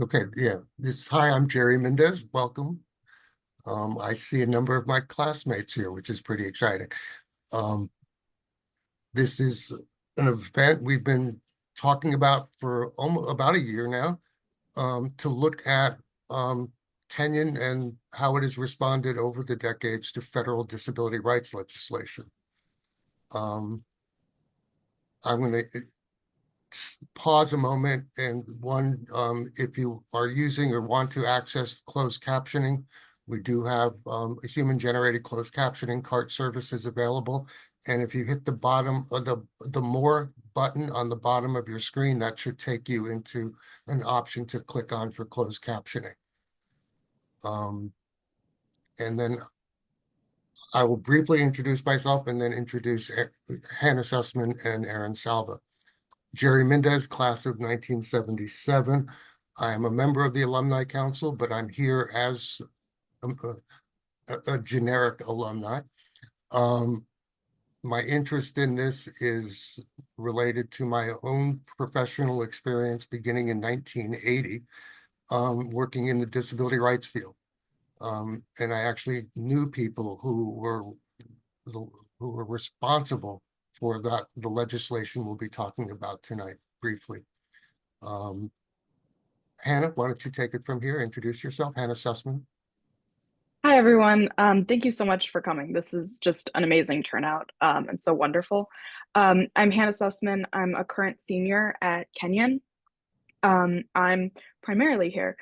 Okay, yeah. Hi, I'm Jerry Mendez. Welcome. I see a number of my classmates here, which is pretty exciting. Um, this is an event we've been talking about for almost about a year now, to look at Kenyon and how it has responded over the decades to federal disability rights legislation. I'm going to pause a moment and if you are using or want to access closed captioning, we do have a human-generated closed captioning cart services available. And if you hit the bottom of the more button on the bottom of your screen, that should take you into an option to click on for closed captioning. And then I will briefly introduce myself and then introduce Hannah Sussman and Aaron Salva. Jerry Mendez, class of 1977. I am a member of the Alumni Council, but I'm here as a generic alumni. My interest in this is related to my own professional experience beginning in 1980, working in the disability rights field. And I actually knew people who were responsible for the legislation we'll be talking about tonight briefly. Hannah, why don't you take it from here? Introduce yourself. Hannah Sussman. Hi, everyone. Thank you so much for coming. This is just an amazing turnout and so wonderful. I'm Hannah Sussman. I'm a current senior at Kenyon. I'm primarily here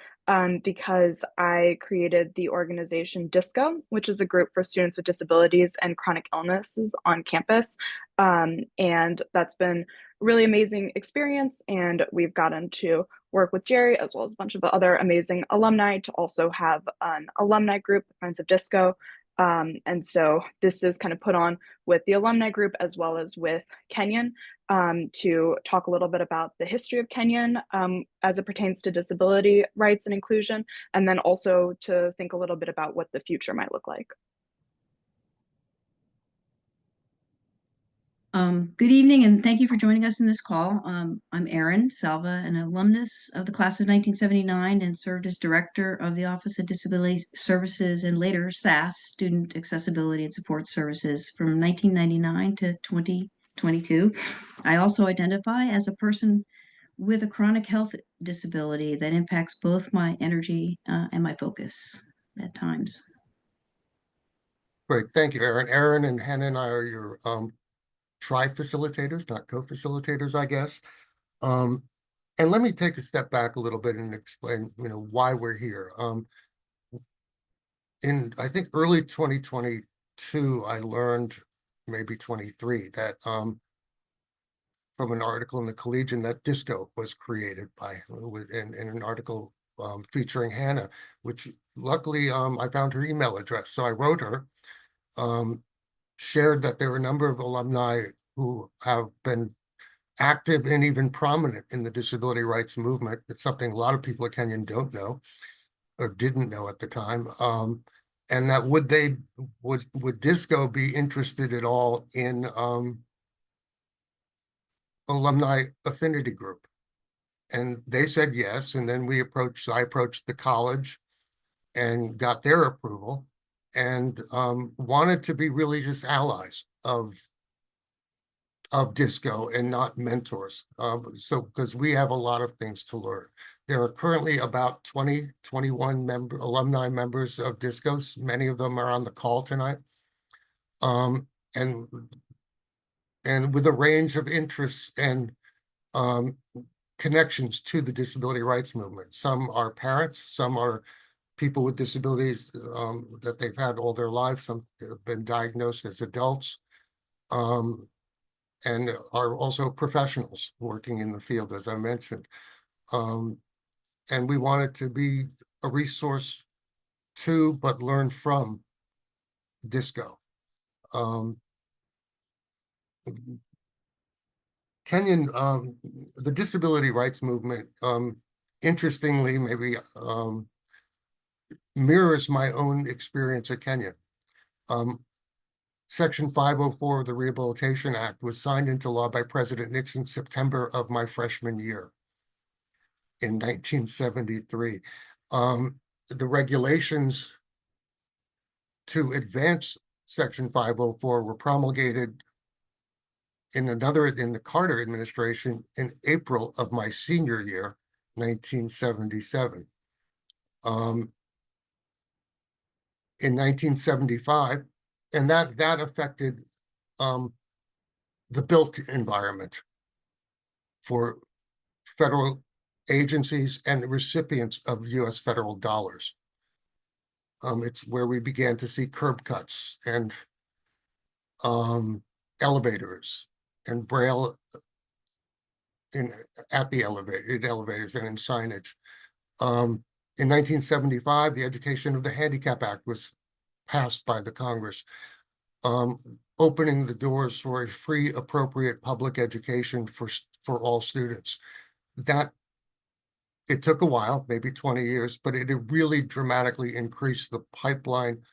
because I created the organization DISCO, which is a group for students with disabilities and chronic illnesses on campus. And that's been a really amazing experience. And we've gotten to work with Jerry as well as a bunch of other amazing alumni to also have an alumni group, Friends of Disco. And so this is kind of put on with the alumni group as well as with Kenyon to talk a little bit about the history of Kenyon as it pertains to disability rights and inclusion, and then also to think a little bit about what the future might look like. Good evening, and thank you for joining us in this call. I'm Erin Salva, an alumnus of the class of 1979 and served as director of the Office of Disability Services and later SAS, Student Accessibility and Support Services, from 1999 to 2022. I also identify as a person with a chronic health disability that impacts both my energy and my focus at times. Great. Thank you, Aaron. Aaron and Hannah and I are your tri-facilitators, not co-facilitators, I guess. Um, and let me take a step back a little bit and explain, why we're here. In, I think, early 2022, I learned, maybe 23, that from an article in the Collegian that DISCO was created in an article featuring Hannah, which luckily I found her email address. So I wrote her, shared that there were a number of alumni who have been active and even prominent in the disability rights movement. It's something a lot of people at Kenyon don't know or didn't know at the time. And that would DISCO be interested at all in alumni affinity group? And they said yes. And then I approached the college and got their approval and wanted to be really just allies of DISCO and not mentors. So because we have a lot of things to learn. There are currently about 21 alumni members of DISCO. Many of them are on the call tonight. Um, and with a range of interests and connections to the disability rights movement. Some are parents, some are people with disabilities that they've had all their lives, some have been diagnosed as adults, and are also professionals working in the field, as I mentioned. And we wanted to be a resource to, but learn from DISCO. Kenyon, the disability rights movement, interestingly, maybe mirrors my own experience at Kenyon. Section 504 of the Rehabilitation Act was signed into law by President Nixon September of my freshman year. in 1973. The regulations to advance Section 504 were promulgated in the Carter administration in April of my senior year, 1977. In 1975, and that affected the built environment for federal agencies and the recipients of US federal dollars. It's where we began to see curb cuts and elevators and braille at the elevators and in signage. In 1975, the Education of the Handicap Act was passed by the Congress, opening the doors for a free, appropriate public education for all students. That it took a while, maybe 20 years, but it really dramatically increased the pipeline,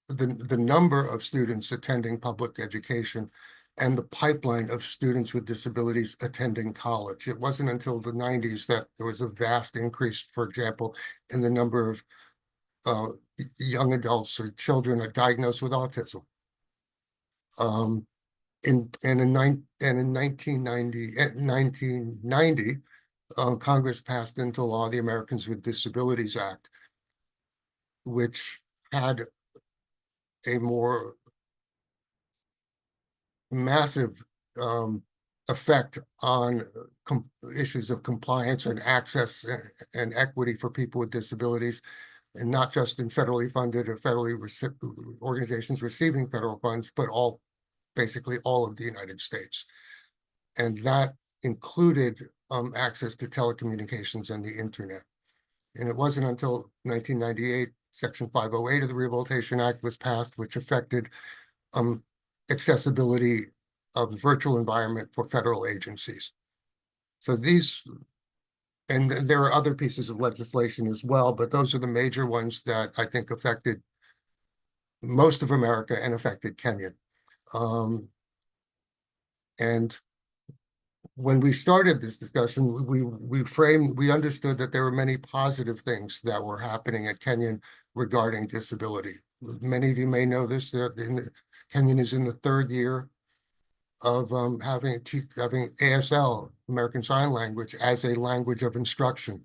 the number of students attending public education and the pipeline of students with disabilities attending college. It wasn't until the 90s that there was a vast increase, for example, in the number of young adults or children diagnosed with autism. In 1990, Congress passed into law the Americans with Disabilities Act, which had a more massive effect on issues of compliance and access and equity for people with disabilities, and not just in federally funded or federally organizations receiving federal funds, but basically all of the United States. And that included access to telecommunications and the internet. And it wasn't until 1998, Section 508 of the Rehabilitation Act was passed, which affected accessibility of the virtual environment for federal agencies. So and there are other pieces of legislation as well, but those are the major ones that I think affected most of America and affected Kenyon. And when we started this discussion, we understood that there were many positive things that were happening at Kenyon regarding disability. Many of you may know this, Kenyon is in the third year of having ASL, American Sign Language, as a language of instruction,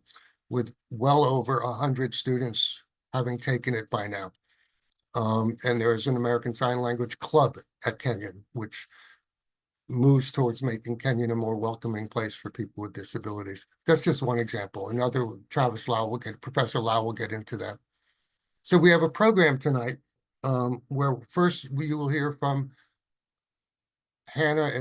with well over 100 students having taken it by now. And there is an American Sign Language club at Kenyon, which moves towards making Kenyon a more welcoming place for people with disabilities. That's just one example. Professor Lau will get into that. So we have a program tonight where first we will hear from Hannah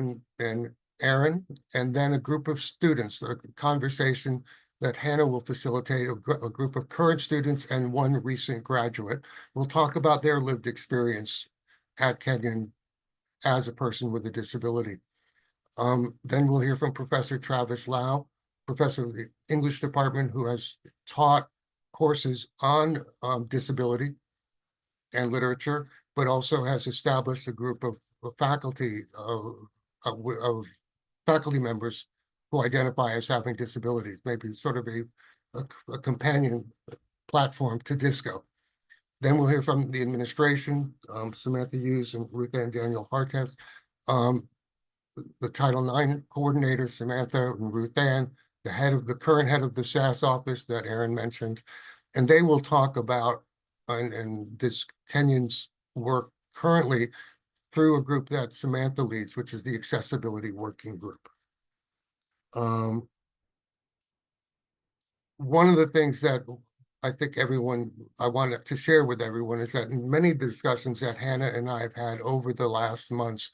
and Aaron, and then a group of students, a conversation that Hannah will facilitate, a group of current students and one recent graduate. We'll talk about their lived experience at Kenyon as a person with a disability. Then we'll hear from Professor Travis Lau, professor of the English department, who has taught courses on disability and literature, but also has established a group of faculty members who identify as having disabilities, maybe sort of a companion platform to DISCO. Then we'll hear from the administration, Samantha Hughes and Ruth Ann Daniel Hartez, the Title IX coordinator, Samantha and Ruth Ann, the current head of the SAS office that Aaron mentioned, and they will talk about and this Kenyon's work currently through a group that Samantha leads, which is the Accessibility Working Group. One of the things that I think I wanted to share with everyone is that in many discussions that Hannah and I have had over the last months,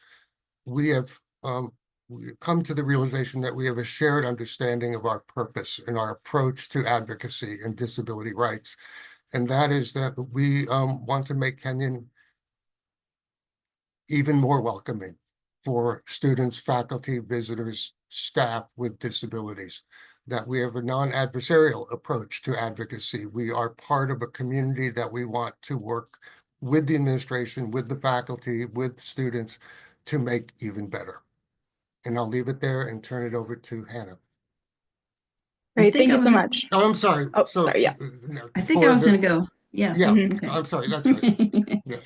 we have come to the realization that we have a shared understanding of our purpose and our approach to advocacy and disability rights. And that is that we want to make Kenyon even more welcoming for students, faculty, visitors, staff with disabilities, that we have a non-adversarial approach to advocacy. We are part of a community that we want to work with the administration, with the faculty, with students to make even better. And I'll leave it there and turn it over to Hannah. I Great. think Thank I you so was, much. Oh, I'm sorry. Oh, So sorry. Yeah. no, I think I for was going the, to go. Yeah. yeah, Mhm. Okay. I'm sorry. That's right. Yeah.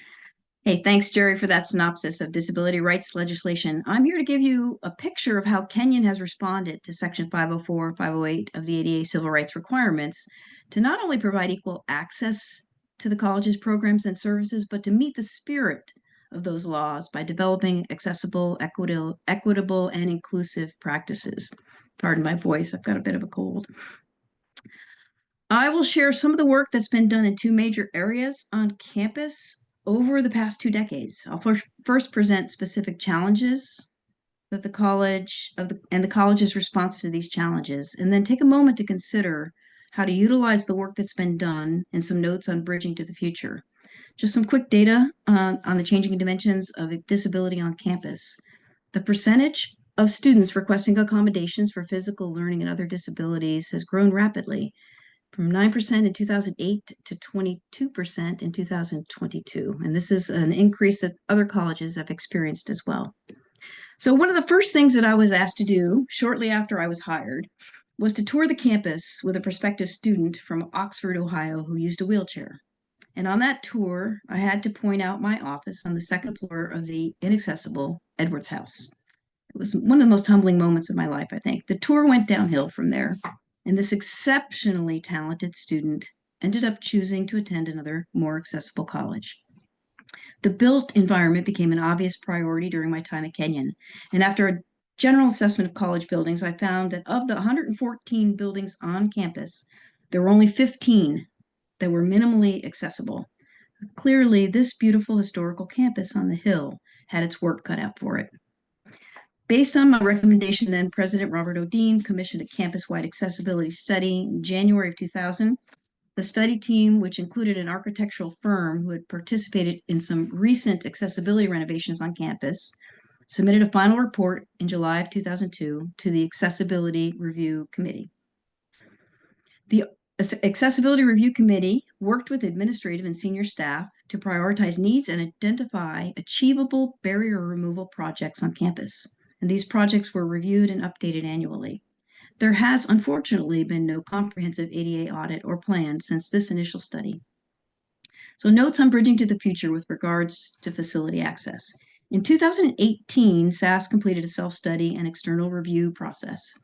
Hey, thanks, Jerry, for that synopsis of disability rights legislation. I'm here to give you a picture of how Kenyon has responded to Section 504 and 508 of the ADA civil rights requirements to not only provide equal access to the college's programs and services, but to meet the spirit of those laws by developing accessible, equitable, and inclusive practices. Pardon my voice, I've got a bit of a cold. I will share some of the work that's been done in two major areas on campus over the past 2 decades. I'll first present specific challenges that the college and the college's response to these challenges, and then take a moment to consider how to utilize the work that's been done and some notes on bridging to the future. Just some quick data on the changing dimensions of disability on campus. The percentage of students requesting accommodations for physical learning and other disabilities has grown rapidly from 9% in 2008 to 22% in 2022. And this is an increase that other colleges have experienced as well. So one of the first things that I was asked to do shortly after I was hired was to tour the campus with a prospective student from Oxford, Ohio, who used a wheelchair. And on that tour, I had to point out my office on the second floor of the inaccessible Edwards House. It was one of the most humbling moments of my life, I think. The tour went downhill from there, and this exceptionally talented student ended up choosing to attend another more accessible college. The built environment became an obvious priority during my time at Kenyon, and after a general assessment of college buildings, I found that of the 114 buildings on campus, there were only 15 that were minimally accessible. Clearly, this beautiful historical campus on the hill had its work cut out for it. Based on my recommendation, then President Robert O'Dean commissioned a campus-wide accessibility study in January of 2000. The study team, which included an architectural firm who had participated in some recent accessibility renovations on campus, submitted a final report in July of 2002 to the Accessibility Review Committee. The Accessibility Review Committee worked with administrative and senior staff to prioritize needs and identify achievable barrier removal projects on campus. And these projects were reviewed and updated annually. There has unfortunately been no comprehensive ADA audit or plan since this initial study. So notes on bridging to the future with regards to facility access. In 2018, SAS completed a self-study and external review process.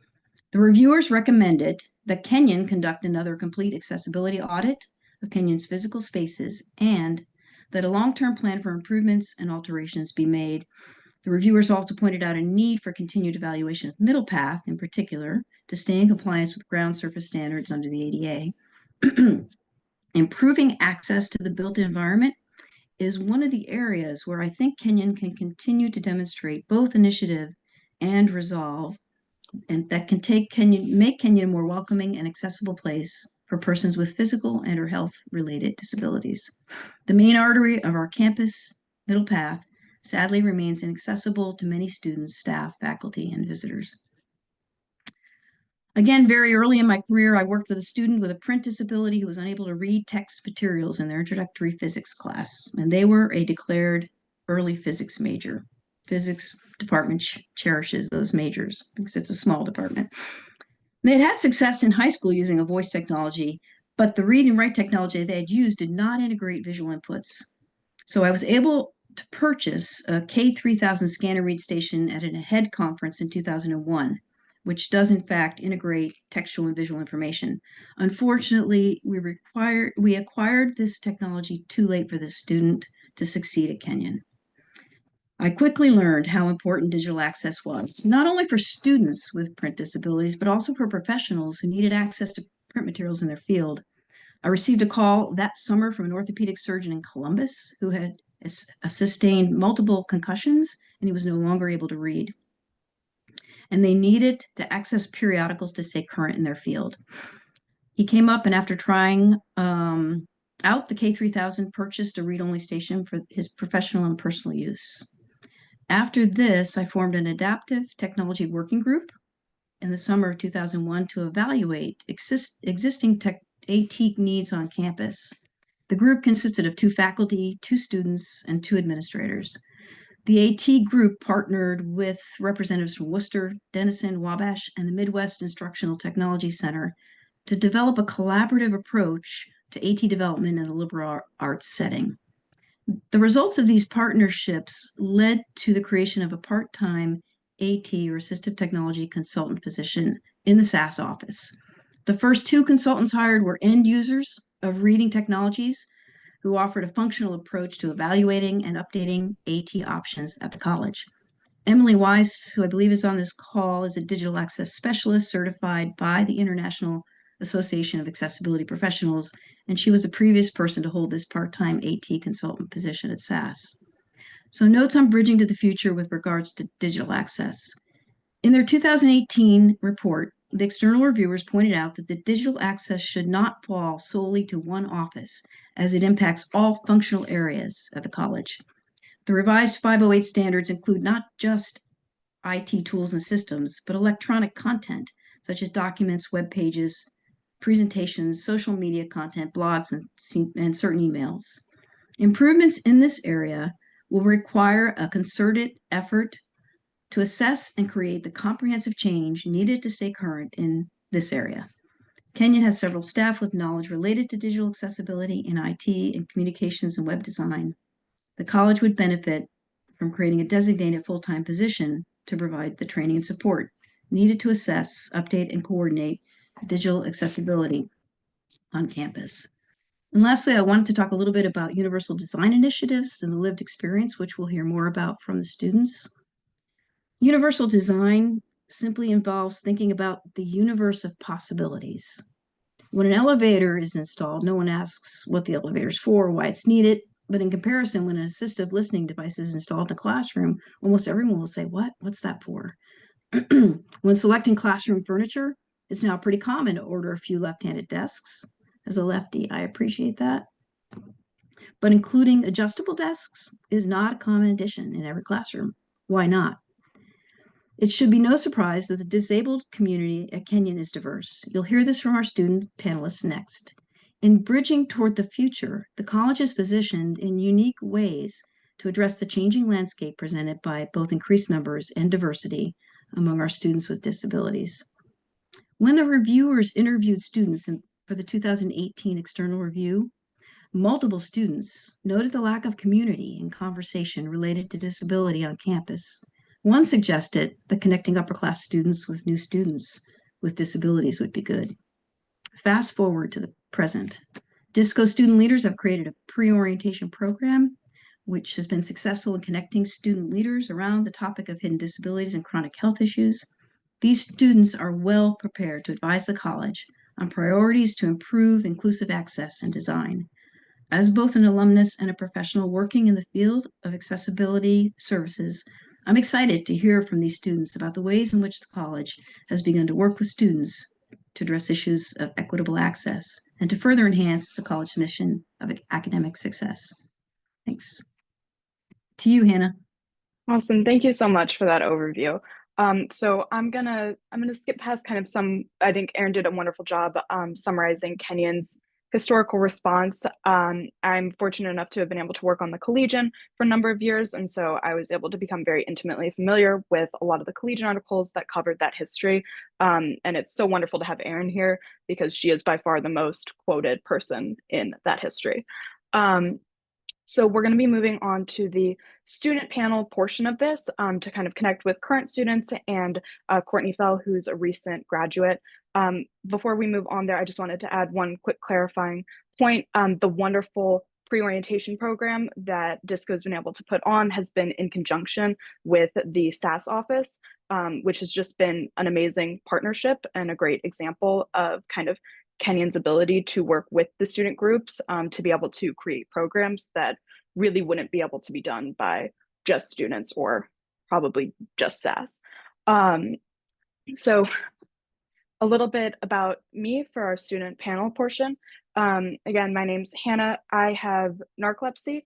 The reviewers recommended that Kenyon conduct another complete accessibility audit of Kenyon's physical spaces and that a long-term plan for improvements and alterations be made. The reviewers also pointed out a need for continued evaluation of middle path, in particular, to stay in compliance with ground surface standards under the ADA. Improving access to the built environment is one of the areas where I think Kenyon can continue to demonstrate both initiative and resolve, and that can make Kenyon a more welcoming and accessible place for persons with physical and or health related disabilities. The main artery of our campus, Middle Path, sadly remains inaccessible to many students, staff, faculty, and visitors. Again, very early in my career, I worked with a student with a print disability who was unable to read text materials in their introductory physics class, and they were a declared early physics major. Physics department cherishes those majors because it's a small department. They had success in high school using a voice technology, but the read and write technology they had used did not integrate visual inputs. So I was able to purchase a K3000 scanner read station at a head conference in 2001, which does in fact integrate textual and visual information. Unfortunately, we acquired this technology too late for this student to succeed at Kenyon. I quickly learned how important digital access was, not only for students with print disabilities, but also for professionals who needed access to print materials in their field. I received a call that summer from an orthopedic surgeon in Columbus who had sustained multiple concussions and he was no longer able to read. And they needed to access periodicals to stay current in their field. He came up and after trying out the K3000, purchased a read-only station for his professional and personal use. After this, I formed an adaptive technology working group in the summer of 2001 to evaluate existing AT needs on campus. The group consisted of 2 faculty, 2 students, and 2 administrators. The AT group partnered with representatives from Worcester, Denison, Wabash, and the Midwest Instructional Technology Center to develop a collaborative approach to AT development in the liberal arts setting. The results of these partnerships led to the creation of a part-time AT or assistive technology consultant position in the SAS office. The first two consultants hired were end users of reading technologies who offered a functional approach to evaluating and updating AT options at the college. Emily Weiss, who I believe is on this call, is a digital access specialist certified by the International Association of Accessibility Professionals, and she was the previous person to hold this part-time AT consultant position at SAS. So notes on bridging to the future with regards to digital access. In their 2018 report, the external reviewers pointed out that the digital access should not fall solely to one office, as it impacts all functional areas at the college. The revised 508 standards include not just IT tools and systems, but electronic content, such as documents, web pages, presentations, social media content, blogs, and certain emails. Improvements in this area will require a concerted effort to assess and create the comprehensive change needed to stay current in this area. Kenyon has several staff with knowledge related to digital accessibility in IT and communications and web design. The college would benefit from creating a designated full-time position to provide the training and support needed to assess, update, and coordinate digital accessibility on campus. And lastly, I wanted to talk a little bit about universal design initiatives and the lived experience, which we'll hear more about from the students. Universal design simply involves thinking about the universe of possibilities. When an elevator is installed, no one asks what the elevator is for, why it's needed. But in comparison, when an assistive listening device is installed in a classroom, almost everyone will say, what's that for? When selecting classroom furniture, it's now pretty common to order a few left-handed desks. As a lefty, I appreciate that. But including adjustable desks is not a common addition in every classroom. Why not? It should be no surprise that the disabled community at Kenyon is diverse. You'll hear this from our student panelists next. In bridging toward the future, the college is positioned in unique ways to address the changing landscape presented by both increased numbers and diversity among our students with disabilities. When the reviewers interviewed students for the 2018 external review, multiple students noted the lack of community and conversation related to disability on campus. One suggested that connecting upper-class students with new students with disabilities would be good. Fast forward to the present. DISCO student leaders have created a pre-orientation program which has been successful in connecting student leaders around the topic of hidden disabilities and chronic health issues. These students are well prepared to advise the college on priorities to improve inclusive access and design. As both an alumnus and a professional working in the field of accessibility services, I'm excited to hear from these students about the ways in which the college has begun to work with students to address issues of equitable access and to further enhance the college's mission of academic success. Thanks. To you, Hannah. Awesome. Thank you so much for that overview. So I'm gonna skip past kind of some, I think Erin did a wonderful job summarizing Kenyon's historical response. I'm fortunate enough to have been able to work on the Collegian for a number of years, and so I was able to become very intimately familiar with a lot of the Collegian articles that covered that history. And it's so wonderful to have Erin here because she is by far the most quoted person in that history. So we're going to be moving on to the student panel portion of this to kind of connect with current students and Courtney Fell, who's a recent graduate. Before we move on there, I just wanted to add one quick clarifying point. The wonderful pre-orientation program that DISCO has been able to put on has been in conjunction with the SAS office, which has just been an amazing partnership and a great example of kind of Kenyon's ability to work with the student groups to be able to create programs that really wouldn't be able to be done by just students or probably just SAS. So a little bit about me for our student panel portion. Again, my name's Hannah. I have narcolepsy,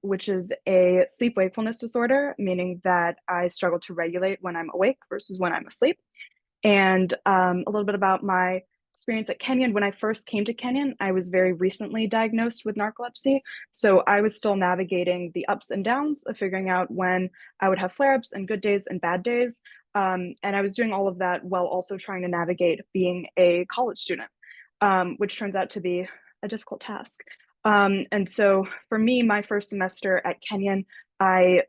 which is a sleep wakefulness disorder, meaning that I struggle to regulate when I'm awake versus when I'm asleep. And a little bit about my experience at Kenyon, when I first came to Kenyon, I was very recently diagnosed with narcolepsy. So I was still navigating the ups and downs of figuring out when I would have flare-ups and good days and bad days. And I was doing all of that while also trying to navigate being a college student, which turns out to be a difficult task. And so for me, my first semester at Kenyon, I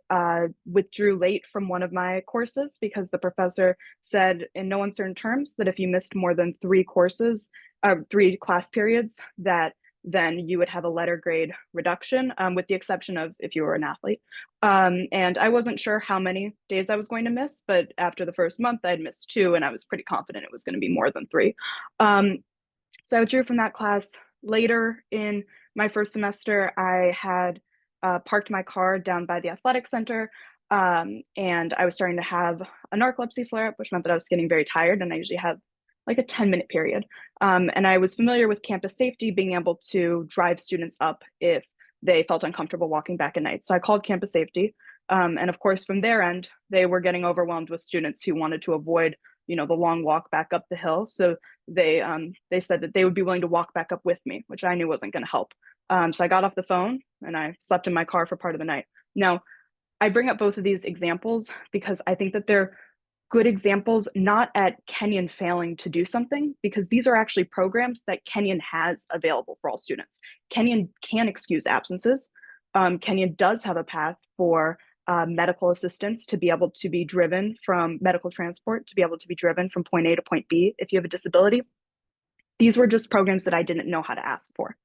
withdrew late from one of my courses because the professor said in no uncertain terms that if you missed more than 3 class periods, that then you would have a letter grade reduction, with the exception of if you were an athlete. And I wasn't sure how many days I was going to miss, but after the first month, I'd missed 2, and I was pretty confident it was going to be more than 3. So I withdrew from that class. Later in my first semester, I had parked my car down by the athletic center, and I was starting to have a narcolepsy flare up, which meant that I was getting very tired, and I usually have like a 10-minute period. And I was familiar with campus safety, being able to drive students up if they felt uncomfortable walking back at night. So I called campus safety. And of course, from their end, they were getting overwhelmed with students who wanted to avoid, the long walk back up the hill. So they said that they would be willing to walk back up with me, which I knew wasn't going to help. So I got off the phone and I slept in my car for part of the night. Now, I bring up both of these examples because I think that they're good examples, not at Kenyon failing to do something, because these are actually programs that Kenyon has available for all students. Kenyon can excuse absences. Kenyon does have a path for medical assistance to be able to be driven from medical transport, to be able to be driven from point A to point B if you have a disability. These were just programs that I didn't know how to ask for.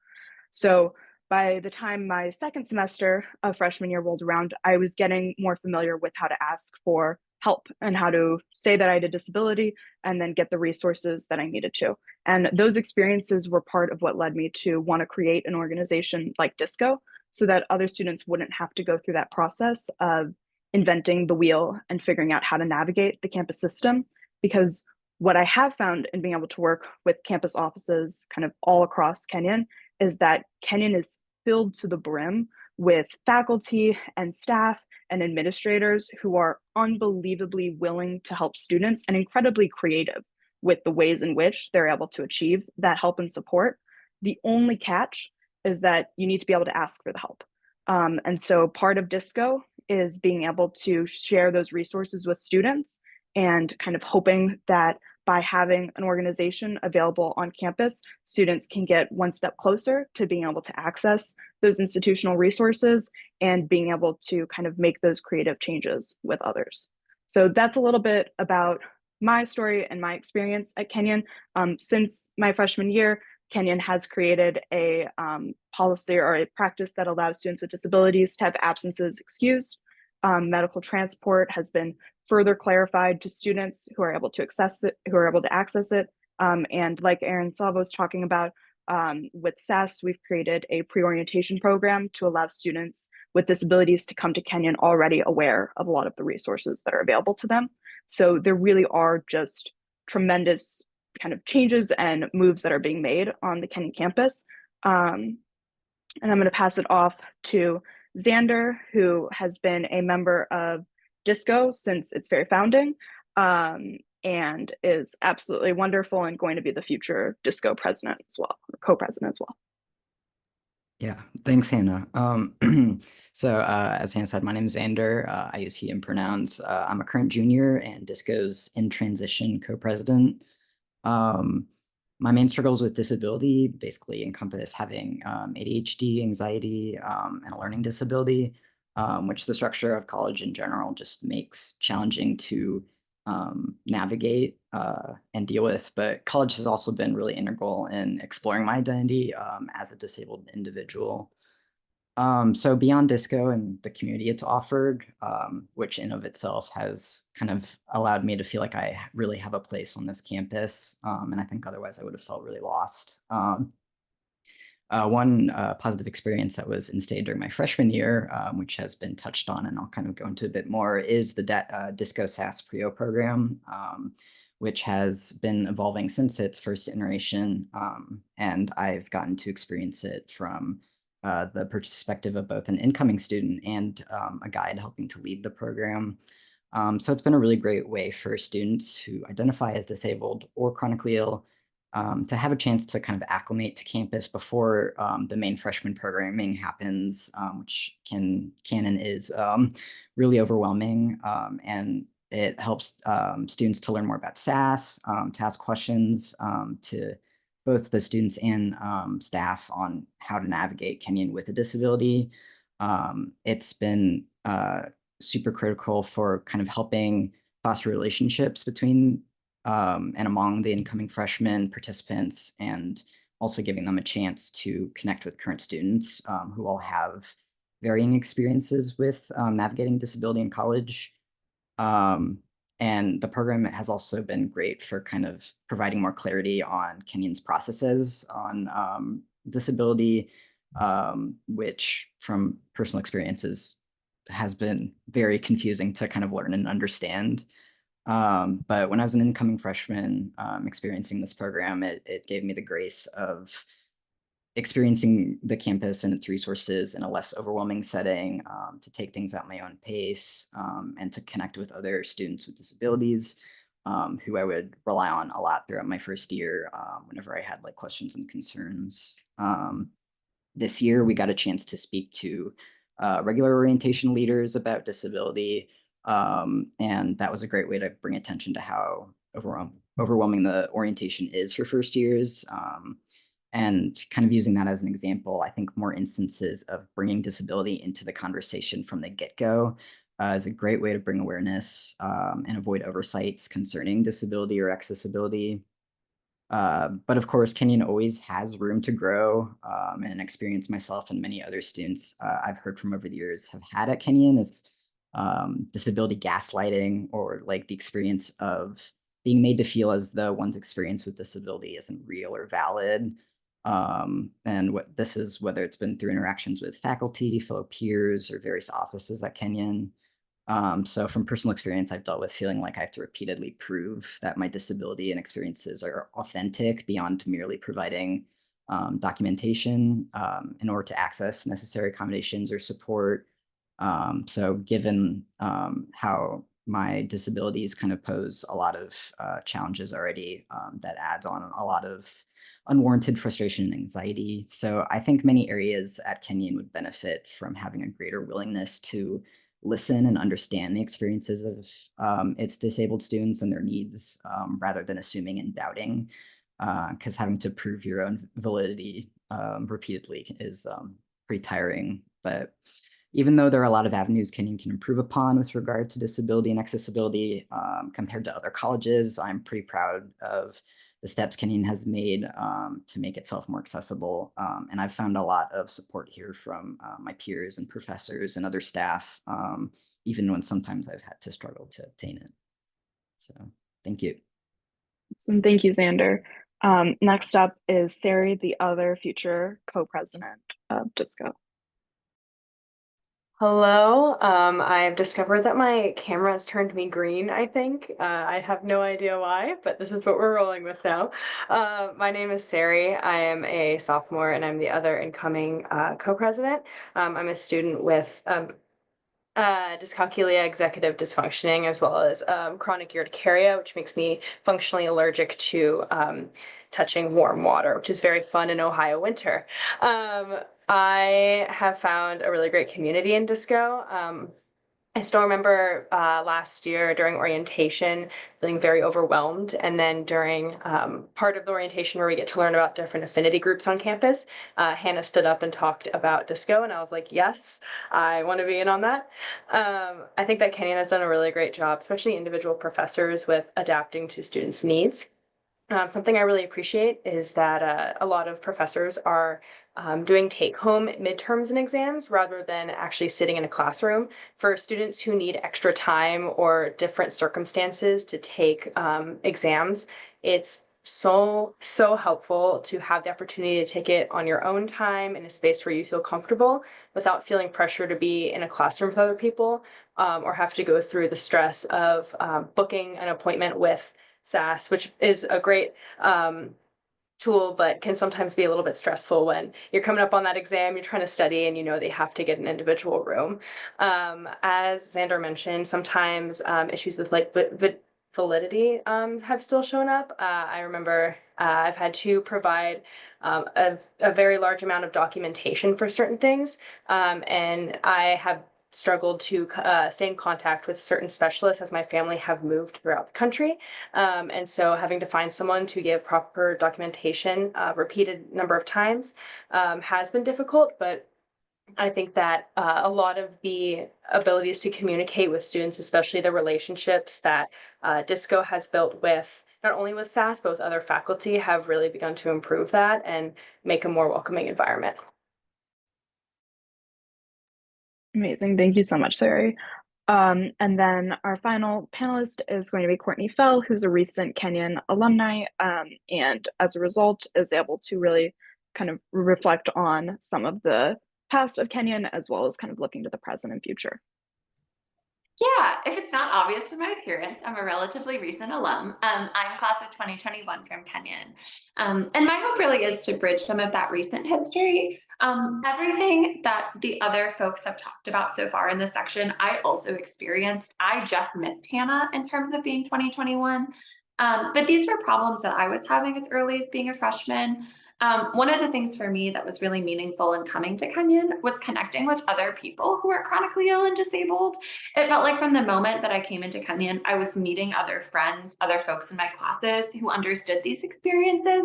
So by the time my second semester of freshman year rolled around, I was getting more familiar with how to ask for help and how to say that I had a disability and then get the resources that I needed to. And those experiences were part of what led me to want to create an organization like DISCO so that other students wouldn't have to go through that process of inventing the wheel and figuring out how to navigate the campus system. Because what I have found in being able to work with campus offices kind of all across Kenyon is that Kenyon is filled to the brim with faculty and staff and administrators who are unbelievably willing to help students and incredibly creative with the ways in which they're able to achieve that help and support. The only catch is that you need to be able to ask for the help. And so part of DISCO is being able to share those resources with students and kind of hoping that by having an organization available on campus, students can get one step closer to being able to access those institutional resources and being able to kind of make those creative changes with others. So that's a little bit about my story and my experience at Kenyon. Since my freshman year, Kenyon has created a policy or a practice that allows students with disabilities to have absences excused. Medical transport has been further clarified to students who are able to access it. And like Aaron Salvo was talking about, with SAS, we've created a pre-orientation program to allow students with disabilities to come to Kenyon already aware of a lot of the resources that are available to them. So there really are just tremendous kind of changes and moves that are being made on the Kenyon campus. And I'm going to pass it off to Xander, who has been a member of DISCO since its very founding, and is absolutely wonderful and going to be the future DISCO president as well, or co-president as well. Yeah, thanks, Hannah. As Hannah said, my name is Xander. I use he, him pronouns. I'm a current junior and DISCO's in transition co-president. My main struggles with disability basically encompass having ADHD, anxiety, and a learning disability, which the structure of college in general just makes challenging to navigate and deal with. But college has also been really integral in exploring my identity as a disabled individual. So beyond DISCO and the community it's offered, which in of itself has kind of allowed me to feel like I really have a place on this campus. And I think otherwise I would have felt really lost. One positive experience that was instated during my freshman year, which has been touched on, and I'll kind of go into a bit more, is the DISCO SAS PRIO program, which has been evolving since its first iteration. And I've gotten to experience it from the perspective of both an incoming student and a guide helping to lead the program. So it's been a really great way for students who identify as disabled or chronically ill to have a chance to kind of acclimate to campus before the main freshman programming happens, which can and is really overwhelming. And it helps students to learn more about SAS, to ask questions to both the students and staff on how to navigate Kenyon with a disability. It's been super critical for kind of helping foster relationships between and among the incoming freshmen participants, and also giving them a chance to connect with current students who all have varying experiences with navigating disability in college. And the program has also been great for kind of providing more clarity on Kenyon's processes on disability, which from personal experiences has been very confusing to kind of learn and understand. But when I was an incoming freshman experiencing this program, it gave me the grace of experiencing the campus and its resources in a less overwhelming setting, to take things at my own pace, and to connect with other students with disabilities, who I would rely on a lot throughout my first year, whenever I had like questions and concerns. This year, we got a chance to speak to regular orientation leaders about disability, and that was a great way to bring attention to how overwhelming the orientation is for first years. And kind of using that as an example, I think more instances of bringing disability into the conversation from the get-go is a great way to bring awareness and avoid oversights concerning disability or accessibility. But of course, Kenyon always has room to grow, and an experience myself and many other students I've heard from over the years have had at Kenyon is disability gaslighting, or like the experience of being made to feel as though one's experience with disability isn't real or valid. And what this is, whether it's been through interactions with faculty, fellow peers, or various offices at Kenyon. So from personal experience, I've dealt with feeling like I have to repeatedly prove that my disability and experiences are authentic beyond merely providing documentation in order to access necessary accommodations or support. So given how my disabilities kind of pose a lot of challenges already, that adds on a lot of unwarranted frustration and anxiety. So I think many areas at Kenyon would benefit from having a greater willingness to listen and understand the experiences of its disabled students and their needs, rather than assuming and doubting, because having to prove your own validity repeatedly is pretty tiring. But even though there are a lot of avenues Kenyon can improve upon with regard to disability and accessibility compared to other colleges, I'm pretty proud of the steps Kenyon has made to make itself more accessible. And I've found a lot of support here from my peers and professors and other staff, even when sometimes I've had to struggle to obtain it. So thank you. So thank you, Xander. Next up is Sari, the other future co-president of DISCO. Hello. I've discovered that my camera has turned me green, I think. I have no idea why, but this is what we're rolling with now. My name is Sari. I am a sophomore and I'm the other incoming co-president. I'm a student with dyscalculia, executive dysfunctioning, as well as chronic urticaria, which makes me functionally allergic to touching warm water, which is very fun in Ohio winter. I have found a really great community in Disco. I still remember last year during orientation feeling very overwhelmed. And then during part of the orientation where we get to learn about different affinity groups on campus, Hannah stood up and talked about disco. And I was like, yes, I want to be in on that. I think that Kenyon has done a really great job, especially individual professors, with adapting to students' needs. Something I really appreciate is that a lot of professors are doing take-home midterms and exams rather than actually sitting in a classroom. For students who need extra time or different circumstances to take exams, it's so helpful to have the opportunity to take it on your own time in a space where you feel comfortable without feeling pressure to be in a classroom with other people, or have to go through the stress of booking an appointment with SAS, which is a great tool, but can sometimes be a little bit stressful when you're coming up on that exam, you're trying to study, and you know they have to get an individual room. As Xander mentioned, sometimes issues with like validity have still shown up. I remember I've had to provide a very large amount of documentation for certain things, and I have struggled to stay in contact with certain specialists as my family have moved throughout the country. And so having to find someone to give proper documentation repeated number of times has been difficult, but I think that a lot of the abilities to communicate with students, especially the relationships that Disco has built with not only with SAS, but with other faculty, have really begun to improve that and make a more welcoming environment. Amazing. Thank you so much, Sari. And then our final panelist is going to be Courtney Fell, who's a recent Kenyon alumni, and as a result is able to really kind of reflect on some of the past of Kenyon, as well as kind of looking to the present and future. Yeah, if it's not obvious from my appearance, I'm a relatively recent alum. I'm class of 2021 from Kenyon. And my hope really is to bridge some of that recent history. Everything that the other folks have talked about so far in this section, I also experienced. I just missed Hannah in terms of being 2021. But these were problems that I was having as early as being a freshman. One of the things for me that was really meaningful in coming to Kenyon was connecting with other people who are chronically ill and disabled. It felt like from the moment that I came into Kenyon, I was meeting other friends, other folks in my classes who understood these experiences,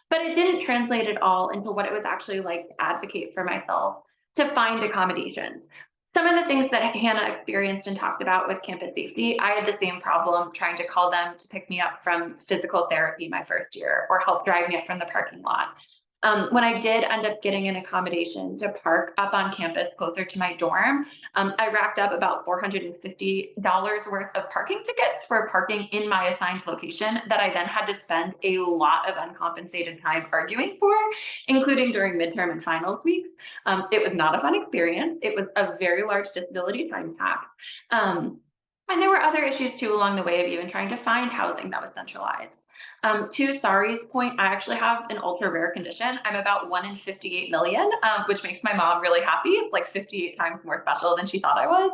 but it didn't translate at all into what it was actually like to advocate for myself, to find accommodations. Some of the things that Hannah experienced and talked about with campus safety, I had the same problem trying to call them to pick me up from physical therapy my first year or help drive me up from the parking lot. When I did end up getting an accommodation to park up on campus closer to my dorm, I racked up about $450 worth of parking tickets for parking in my assigned location that I then had to spend a lot of uncompensated time arguing for, including during midterm and finals weeks. It was not a fun experience. It was a very large disability time tax. And there were other issues too along the way of even trying to find housing that was centralized. To Sari's point, I actually have an ultra rare condition. I'm about 1 in 58 million, which makes my mom really happy. It's like 58 times more special than she thought I was.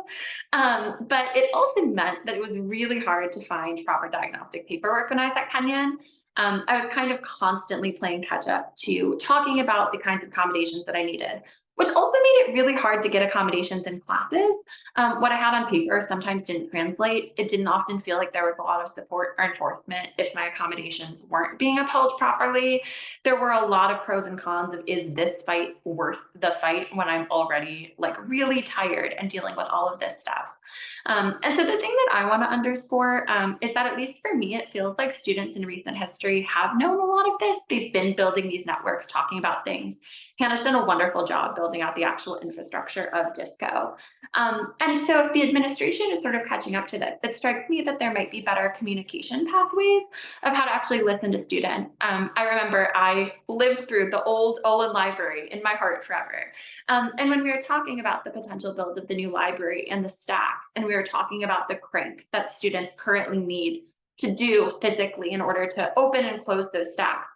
But it also meant that it was really hard to find proper diagnostic paperwork when I was at Kenyon. I was kind of constantly playing catch up to talking about the kinds of accommodations that I needed, which also made it really hard to get accommodations in classes. What I had on paper sometimes didn't translate. It didn't often feel like there was a lot of support or enforcement if my accommodations weren't being upheld properly. There were a lot of pros and cons of, is this fight worth the fight when I'm already like really tired and dealing with all of this stuff? And so the thing that I want to underscore is that at least for me, it feels like students in recent history have known a lot of this. They've been building these networks, talking about things. Hannah's done a wonderful job building out the actual infrastructure of Disco. And so if the administration is sort of catching up to this, it strikes me that there might be better communication pathways of how to actually listen to students. I remember I lived through the old Olin Library in my heart forever. And when we were talking about the potential build of the new library and the stacks, and we were talking about the crank that students currently need to do physically in order to open and close those stacks.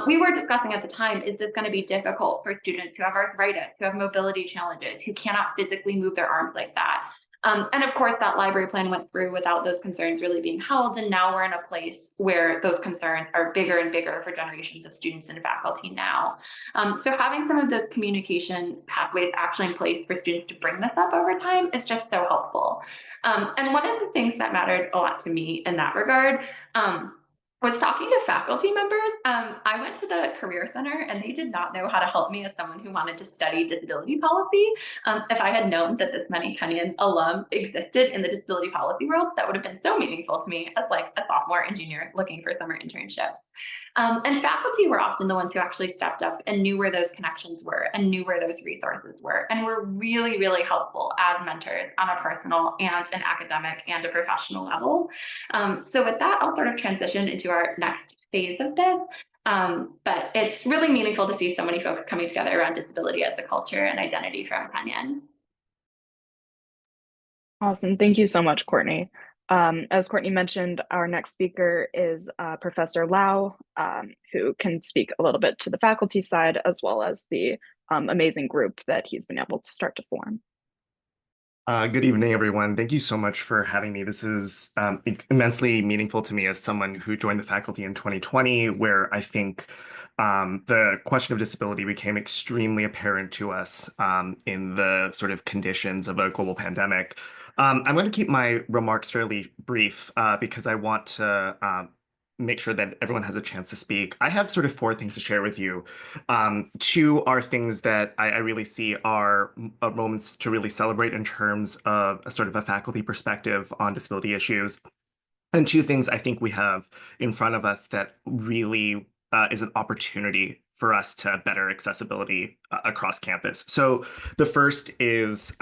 We were discussing at the time, is this going to be difficult for students who have arthritis, who have mobility challenges, who cannot physically move their arms like that? And of course, that library plan went through without those concerns really being held. And now we're in a place where those concerns are bigger and bigger for generations of students and faculty now. So having some of those communication pathways actually in place for students to bring this up over time is just so helpful. And one of the things that mattered a lot to me in that regard was talking to faculty members. I went to the Career Center and they did not know how to help me as someone who wanted to study disability policy. If I had known that this many Kenyon alum existed in the disability policy world, that would have been so meaningful to me as like a sophomore and junior looking for summer internships. And faculty were often the ones who actually stepped up and knew where those connections were and knew where those resources were and were really, really helpful as mentors on a personal and an academic and a professional level. So with that, I'll sort of transition into our next phase of this. But it's really meaningful to see so many folks coming together around disability as a culture and identity from Kenyon. Awesome. Thank you so much, Courtney. As Courtney mentioned, our next speaker is Professor Lau, who can speak a little bit to the faculty side as well as the amazing group that he's been able to start to form. Good evening, everyone. Thank you so much for having me. This is it's immensely meaningful to me as someone who joined the faculty in 2020, where I think the question of disability became extremely apparent to us in the sort of conditions of a global pandemic. I'm going to keep my remarks fairly brief because I want to make sure that everyone has a chance to speak. I have sort of four things to share with you. Two are things that I really see are moments to really celebrate in terms of a sort of a faculty perspective on disability issues. And two things I think we have in front of us that really is an opportunity for us to better accessibility across campus. So the first is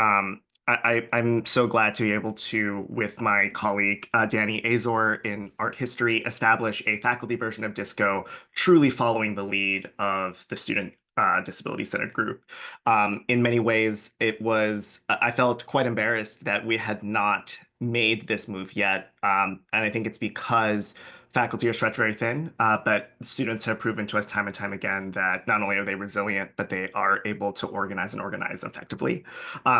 I'm so glad to be able to, with my colleague Danny Azor in art history, establish a faculty version of Disco, truly following the lead of the student disability centered group. In many ways, I felt quite embarrassed that we had not made this move yet. And I think it's because faculty are stretched very thin, but students have proven to us time and time again that not only are they resilient, but they are able to organize and organize effectively.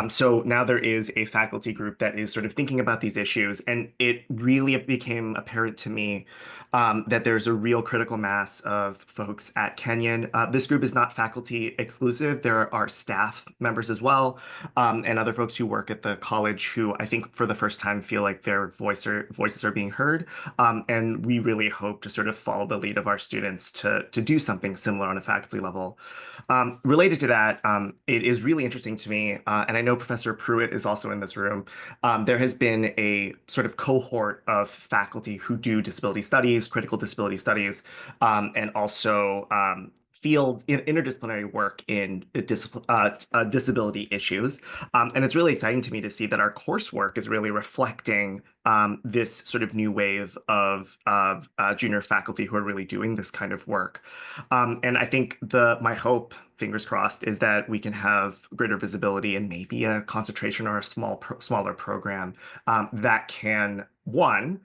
So now there is a faculty group that is sort of thinking about these issues, and it really became apparent to me that there's a real critical mass of folks at Kenyon. This group is not faculty exclusive. There are staff members as well, and other folks who work at the college who I think for the first time feel like their voices are being heard. And we really hope to sort of follow the lead of our students to do something similar on a faculty level. Related to that, it is really interesting to me, and I know Professor Pruitt is also in this room. There has been a sort of cohort of faculty who do disability studies, critical disability studies, and also field interdisciplinary work in disability issues. And it's really exciting to me to see that our coursework is really reflecting this sort of new wave of junior faculty who are really doing this kind of work. And I think my hope, fingers crossed, is that we can have greater visibility and maybe a concentration or a smaller program that can, one,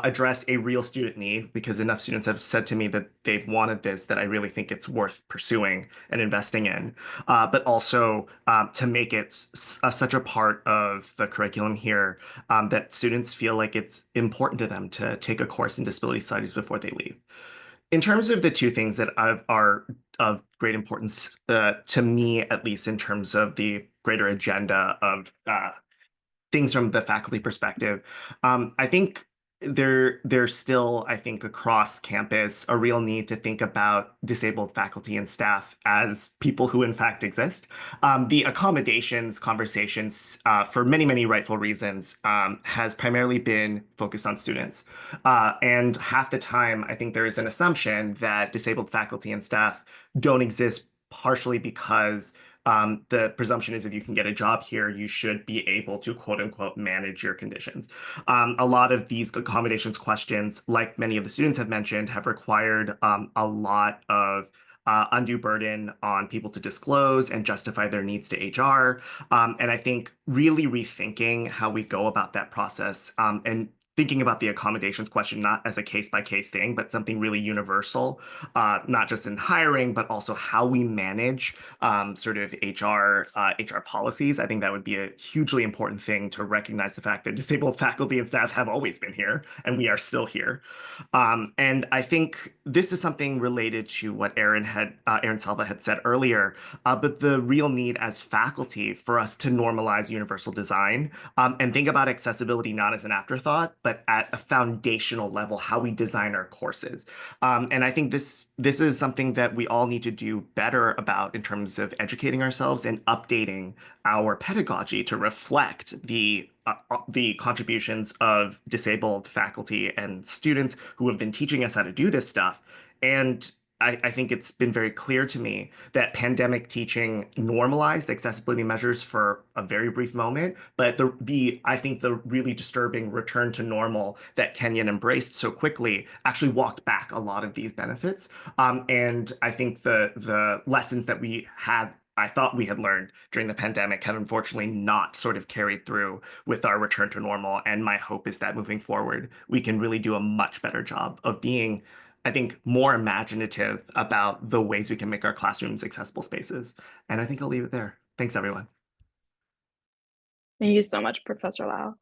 address a real student need, because enough students have said to me that they've wanted this, that I really think it's worth pursuing and investing in. But also to make it such a part of the curriculum here that students feel like it's important to them to take a course in disability studies before they leave. In terms of the two things that are of great importance to me, at least in terms of the greater agenda of things from the faculty perspective, I think there's still, I think, across campus, a real need to think about disabled faculty and staff as people who in fact exist. The accommodations conversations, for many, many rightful reasons, has primarily been focused on students. And half the time, I think there is an assumption that disabled faculty and staff don't exist partially because the presumption is if you can get a job here, you should be able to quote unquote manage your conditions. A lot of these accommodations questions, like many of the students have mentioned, have required a lot of undue burden on people to disclose and justify their needs to HR. And I think really rethinking how we go about that process and thinking about the accommodations question not as a case by case thing, but something really universal, not just in hiring, but also how we manage sort of HR policies. I think that would be a hugely important thing to recognize the fact that disabled faculty and staff have always been here, and we are still here. And I think this is something related to what Aaron Salva had said earlier, but the real need as faculty for us to normalize universal design and think about accessibility not as an afterthought, but at a foundational level, how we design our courses. And I think this is something that we all need to do better about in terms of educating ourselves and updating our pedagogy to reflect the contributions of disabled faculty and students who have been teaching us how to do this stuff. And I think it's been very clear to me that pandemic teaching normalized accessibility measures for a very brief moment, but I think the really disturbing return to normal that Kenyon embraced so quickly actually walked back a lot of these benefits. And I think the lessons that I thought we had learned during the pandemic have unfortunately not sort of carried through with our return to normal. And my hope is that moving forward, we can really do a much better job of being, I think, more imaginative about the ways we can make our classrooms accessible spaces. And I think I'll leave it there. Thanks, everyone. Thank you so much, Professor Lau.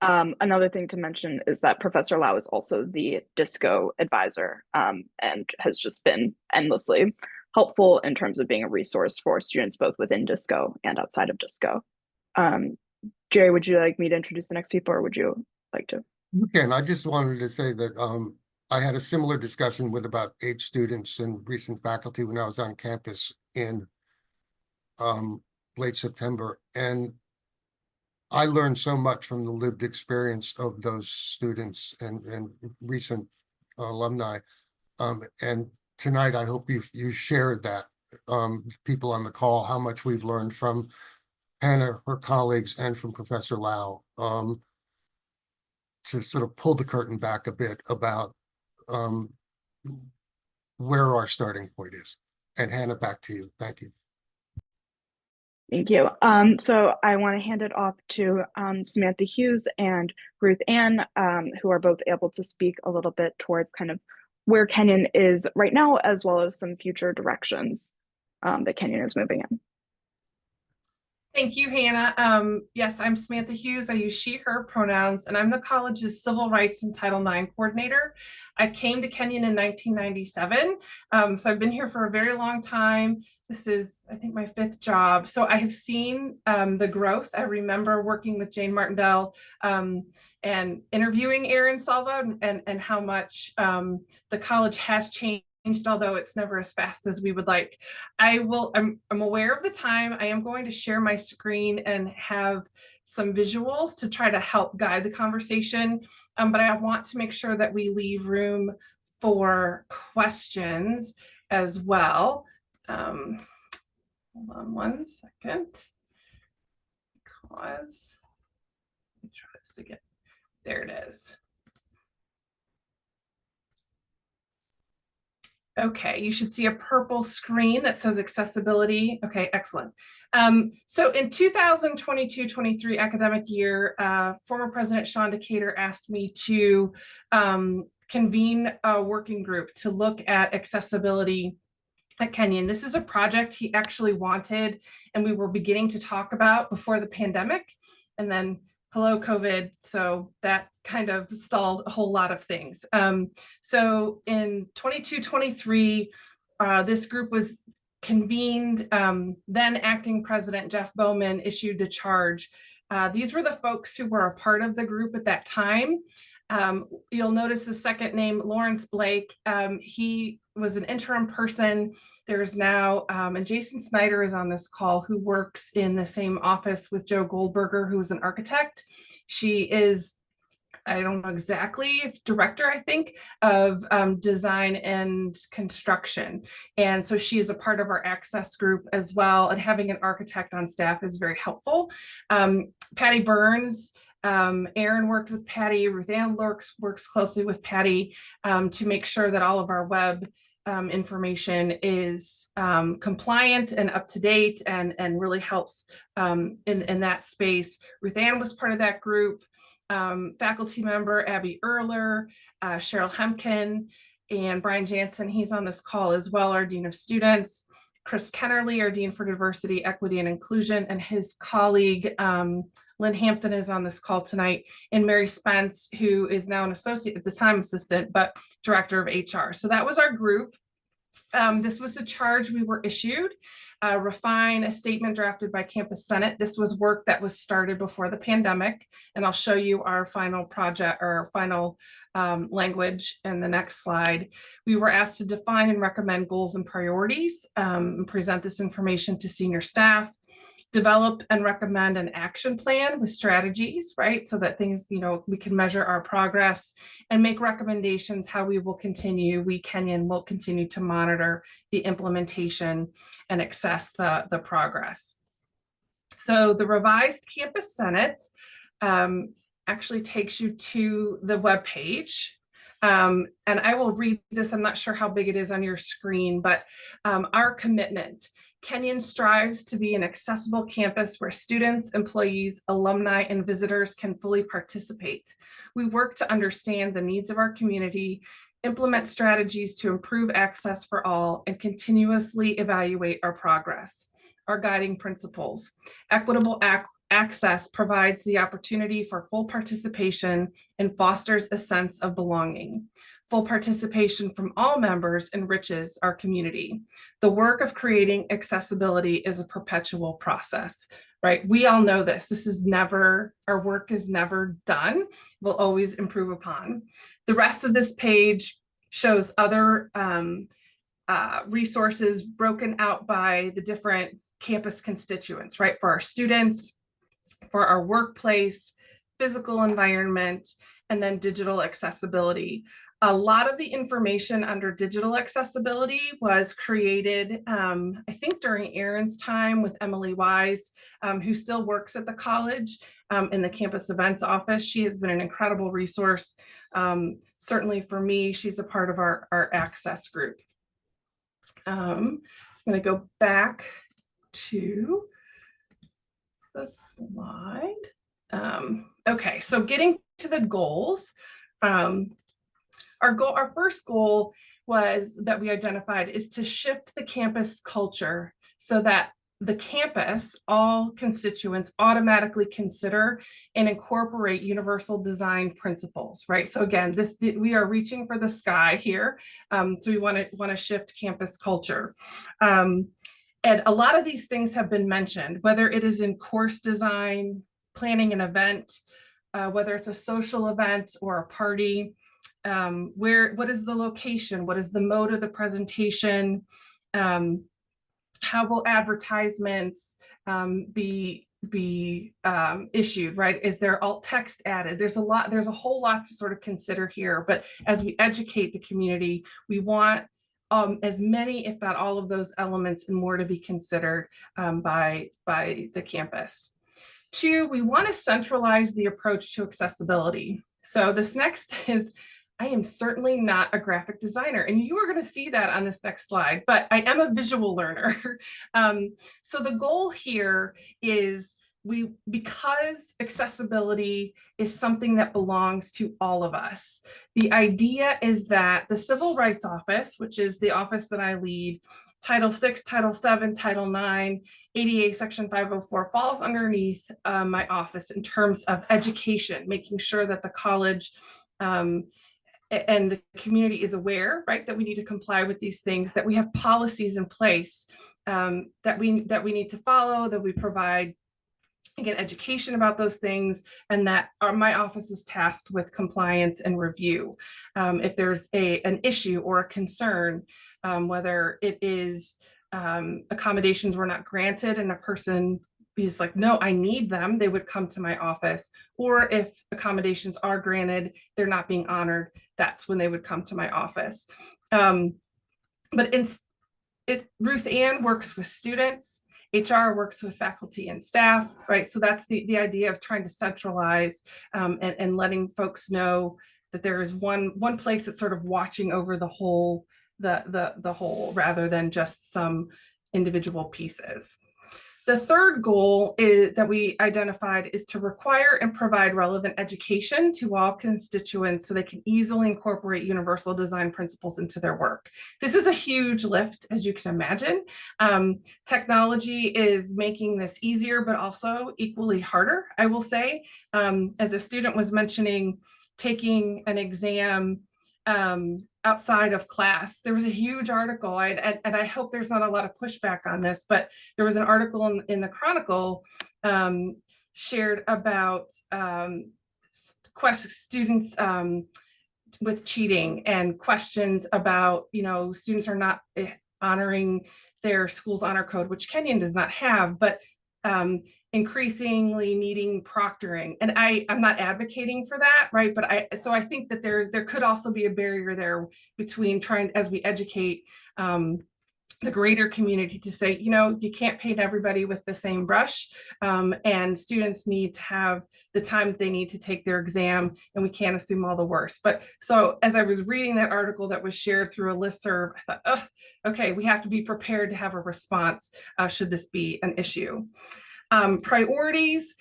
Another thing to mention is that Professor Lau is also the DISCO advisor and has just been endlessly helpful in terms of being a resource for students both within DISCO and outside of DISCO. Jerry, would you like me to introduce the next people, or would you like to? And I just wanted to say that I had a similar discussion with about 8 students and recent faculty when I was on campus in late September. And I learned so much from the lived experience of those students and recent alumni. And tonight, I hope you shared that, people on the call, how much we've learned from Hannah, her colleagues, and from Professor Lau, to sort of pull the curtain back a bit about where our starting point is. And Hannah, back to you. Thank you. Thank you. So I want to hand it off to Samantha Hughes and Ruth Ann, who are both able to speak a little bit towards kind of where Kenyon is right now, as well as some future directions that Kenyon is moving in. Thank you, Hannah. Yes, I'm Samantha Hughes. I use she, her pronouns, and I'm the college's Civil Rights and Title IX coordinator. I came to Kenyon in 1997, so I've been here for a very long time. This is, I think, my 5th job. So I have seen the growth. I remember working with Jane Martindale and interviewing Aaron Salva and how much the college has changed, although it's never as fast as we would like. I'm aware of the time. I am going to share my screen and have some visuals to try to help guide the conversation. But I want to make sure that we leave room for questions as well. Hold on one second. Because let me try this again. There it is. Okay, you should see a purple screen that says accessibility. Okay, excellent. So in 2022-23 academic year, former President Sean Decatur asked me to convene a working group to look at accessibility at Kenyon. This is a project he actually wanted and we were beginning to talk about before the pandemic. And then hello, COVID. So that kind of stalled a whole lot of things. So in 22-23, this group was convened. Then acting president Jeff Bowman issued the charge. These were the folks who were a part of the group at that time. You'll notice the second name, Lawrence Blake. He was an interim person. There's now, and Jason Snyder is on this call, who works in the same office with Joe Goldberger, who's an architect. She is, I don't know exactly, director, I think, of design and construction. And so she is a part of our access group as well. And having an architect on staff is very helpful. Patty Burns, Aaron worked with Patty. Ruth Ann works closely with Patty to make sure that all of our web information is compliant and up to date and really helps in that space. Ruth Ann was part of that group. Faculty member Abby Erler, Cheryl Hemken, and Brian Jansen, he's on this call as well, our Dean of Students. Chris Kennerly, our Dean for Diversity, Equity, and Inclusion, and his colleague, Lynn Hampton, is on this call tonight, and Mary Spence, who is now an associate, at the time assistant, but director of HR. So that was our group. This was the charge we were issued. Refine a statement drafted by Campus Senate. This was work that was started before the pandemic, and I'll show you our final project or our final language in the next slide. We were asked to define and recommend goals and priorities, and present this information to senior staff. Develop and recommend an action plan with strategies, right? So that things, we can measure our progress and make recommendations how we Kenyon will continue to monitor the implementation and assess the progress. So the revised Campus Senate actually takes you to the webpage. And I will read this. I'm not sure how big it is on your screen, but our commitment. Kenyon strives to be an accessible campus where students, employees, alumni, and visitors can fully participate. We work to understand the needs of our community, implement strategies to improve access for all, and continuously evaluate our progress. Our guiding principles: equitable access provides the opportunity for full participation and fosters a sense of belonging. Full participation from all members enriches our community. The work of creating accessibility is a perpetual process, right? We all know this. This is never, our work is never done. We'll always improve upon. The rest of this page shows other resources broken out by the different campus constituents, right? For our students, for our workplace, physical environment, and then digital accessibility. A lot of the information under digital accessibility was created, I think during Erin's time with Emily Wise, who still works at the college in the campus events office. She has been an incredible resource. Certainly for me, she's a part of our access group. I'm going to go back to the slide. Okay, so getting to the goals. Our first goal was that we identified is to shift the campus culture so that the campus, all constituents automatically consider and incorporate universal design principles, right? So again, we are reaching for the sky here. So we want to shift campus culture. And a lot of these things have been mentioned, whether it is in course design, planning an event, whether it's a social event or a party, what is the location? What is the mode of the presentation? How will advertisements be issued, right? Is there alt text added? There's a whole lot to sort of consider here, but as we educate the community, we want as many, if not all of those elements and more to be considered by the campus. 2, we want to centralize the approach to accessibility. So this next is, I am certainly not a graphic designer, and you are going to see that on this next slide, but I am a visual learner. So the goal here is because accessibility is something that belongs to all of us. The idea is that the Civil Rights Office, which is the office that I lead, Title VI, Title VII, Title IX, ADA Section 504 falls underneath my office in terms of education, making sure that the college and the community is aware, right, that we need to comply with these things, that we have policies in place that we need to follow, that we provide, again, education about those things, and that my office is tasked with compliance and review. If there's an issue or a concern, whether it is accommodations were not granted and a person is like, no, I need them, they would come to my office. Or if accommodations are granted, they're not being honored, that's when they would come to my office. But Ruth Ann works with students, HR works with faculty and staff, right? So that's the idea of trying to centralize and letting folks know that there is one place that's sort of watching over the whole, the whole, rather than just some individual pieces. The third goal that we identified is to require and provide relevant education to all constituents so they can easily incorporate universal design principles into their work. This is a huge lift, as you can imagine. Technology is making this easier, but also equally harder, I will say. As a student was mentioning, taking an exam outside of class. There was a huge article, and I hope there's not a lot of pushback on this, but there was an article in the Chronicle shared about students with cheating and questions about, students are not honoring their school's honor code, which Kenyon does not have, but increasingly needing proctoring. And I'm not advocating for that, right? But so I think that there could also be a barrier there between as we educate the greater community to say, you can't paint everybody with the same brush, and students need to have the time that they need to take their exam, and we can't assume all the worst. But so as I was reading that article that was shared through a listserv, I thought, okay, we have to be prepared to have a response should this be an issue. Priorities,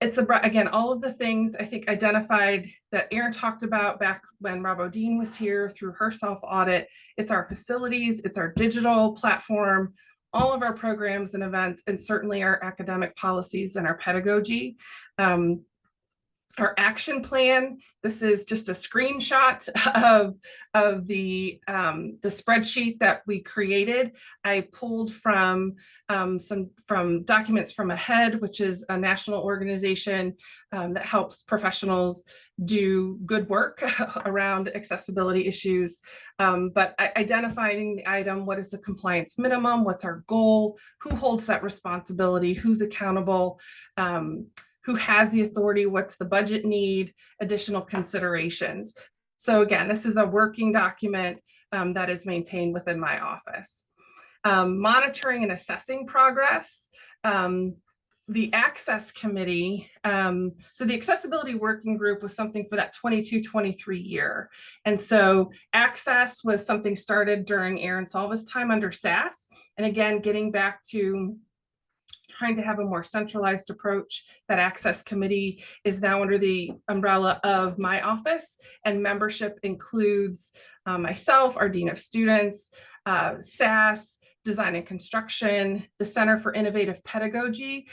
it's again, all of the things I think identified that Erin talked about back when Rob O'Dean was here through her self-audit. It's our facilities, it's our digital platform, all of our programs and events, and certainly our academic policies and our pedagogy. Our action plan, this is just a screenshot of the spreadsheet that we created. I pulled from documents from AHEAD, which is a national organization that helps professionals do good work around accessibility issues. But identifying the item, what is the compliance minimum, what's our goal, who holds that responsibility, who's accountable, who has the authority, what's the budget need, additional considerations. So again, this is a working document that is maintained within my office. Monitoring and assessing progress. The Access Committee, so the Accessibility Working Group was something for that 22-23 year. And so Access was something started during Aaron Salva's time under SAS. And again, getting back to trying to have a more centralized approach. That Access Committee is now under the umbrella of my office, and membership includes myself, our Dean of Students, SAS, Design and Construction, the Center for Innovative Pedagogy,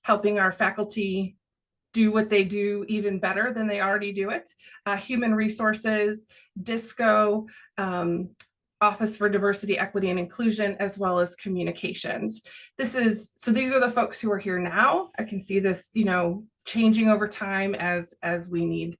helping our faculty do what they do even better than they already do it, Human Resources, DISCO, Office for Diversity, Equity, and Inclusion, as well as Communications. So these are the folks who are here now. I can see this, changing over time as we need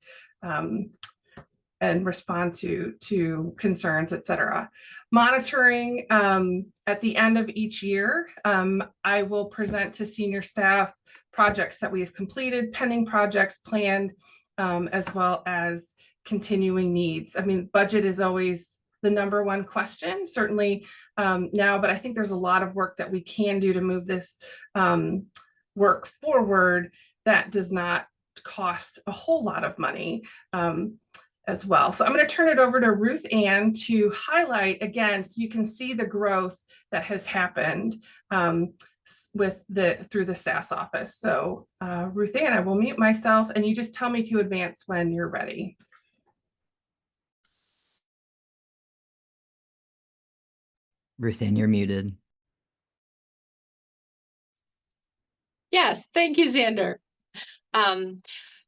and respond to concerns, et cetera. Monitoring, at the end of each year, I will present to senior staff projects that we have completed, pending projects planned, as well as continuing needs. I mean, budget is always the number one question, certainly now, but I think there's a lot of work that we can do to move this work forward that does not cost a whole lot of money as well. So I'm going to turn it over to Ruth Ann to highlight again, so you can see the growth that has happened through the SAS office. So Ruth Ann, I will mute myself and you just tell me to advance when you're ready. Ruth Ann, you're muted. Yes, thank you, Xander.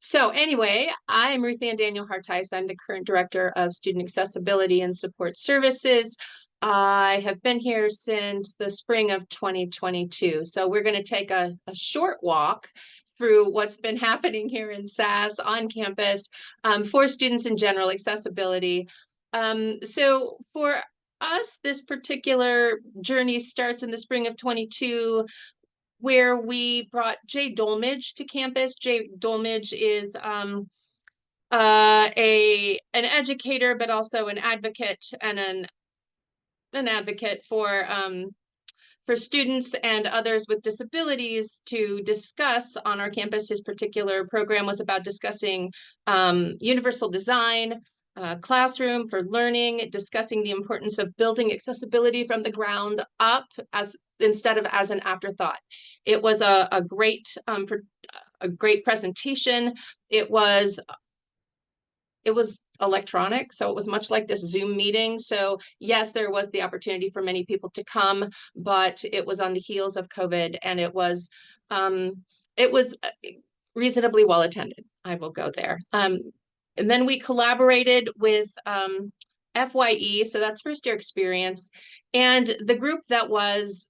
So anyway, I'm Ruth Ann Daniel Hartice. I'm the current Director of Student Accessibility and Support Services. I have been here since the spring of 2022. So we're going to take a short walk through what's been happening here in SAS on campus for students in general, accessibility. So for us, this particular journey starts in the spring of 22, where we brought Jay Dolmage to campus. Jay Dolmage is an educator, but also an advocate and an advocate for students and others with disabilities to discuss on our campus. His particular program was about discussing universal design, classroom for learning, discussing the importance of building accessibility from the ground up instead of as an afterthought. It was a great presentation. It was electronic, so it was much like this Zoom meeting. So yes, there was the opportunity for many people to come, but it was on the heels of COVID, and it was reasonably well attended. I will go there. And then we collaborated with FYE, so that's first year experience, and the group that was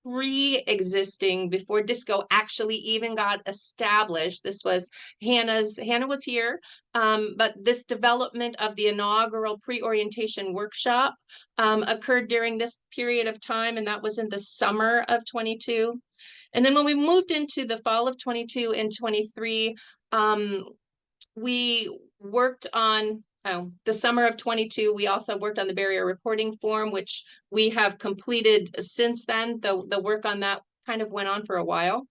pre-existing before DISCO actually even got established. This was Hannah was here, but this development of the inaugural pre-orientation workshop occurred during this period of time, and that was in the summer of 22. And then when we moved into the fall of 22 and 23, we worked on the summer of 22. We also worked on the barrier reporting form, which we have completed since then. The work on that kind of went on for a while.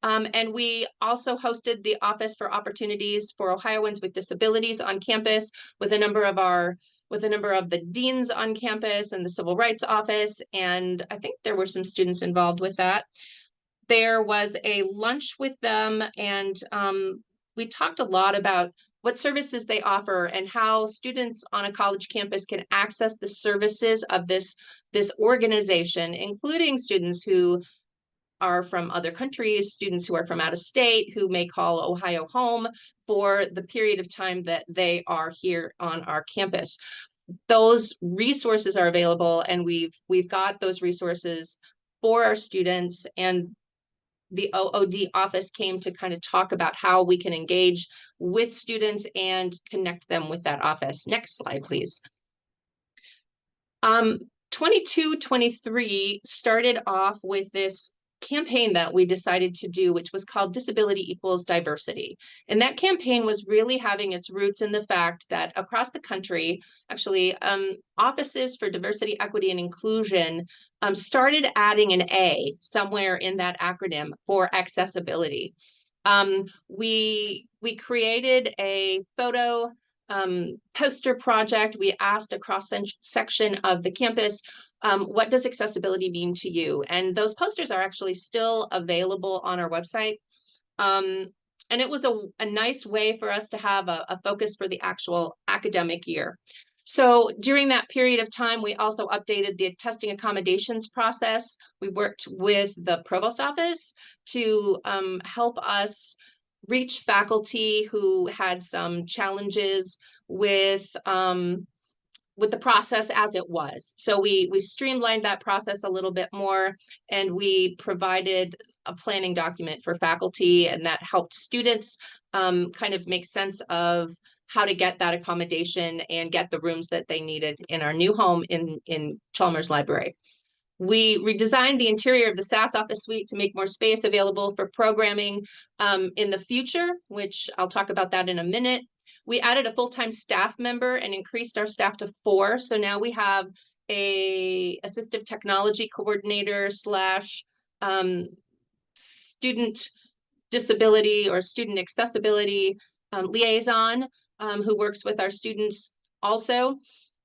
And we also hosted the Office for Opportunities for Ohioans with Disabilities on campus with a number of the deans on campus and the Civil Rights Office. And I think there were some students involved with that. There was a lunch with them, and we talked a lot about what services they offer, and how students on a college campus can access the services of this organization, including students who are from other countries, students who are from out of state, who may call Ohio home for the period of time that they are here on our campus. Those resources are available, and we've got those resources for our students, and the OOD office came to kind of talk about how we can engage with students and connect them with that office. Next slide, please. 22-23 started off with this campaign that we decided to do, which was called Disability Equals Diversity. And that campaign was really having its roots in the fact that across the country, actually, offices for diversity, equity, and inclusion started adding an A somewhere in that acronym for accessibility. We created a photo poster project. We asked a cross-section of the campus, what does accessibility mean to you? And those posters are actually still available on our website. And it was a nice way for us to have a focus for the actual academic year. So during that period of time, we also updated the testing accommodations process. We worked with the provost office to help us reach faculty who had some challenges with the process as it was. So we streamlined that process a little bit more, and we provided a planning document for faculty, and that helped students kind of make sense of how to get that accommodation and get the rooms that they needed in our new home in Chalmers Library. We redesigned the interior of the SAS office suite to make more space available for programming in the future, which I'll talk about that in a minute. We added a full-time staff member and increased our staff to 4. So now we have a assistive technology coordinator slash student disability or student accessibility liaison who works with our students also.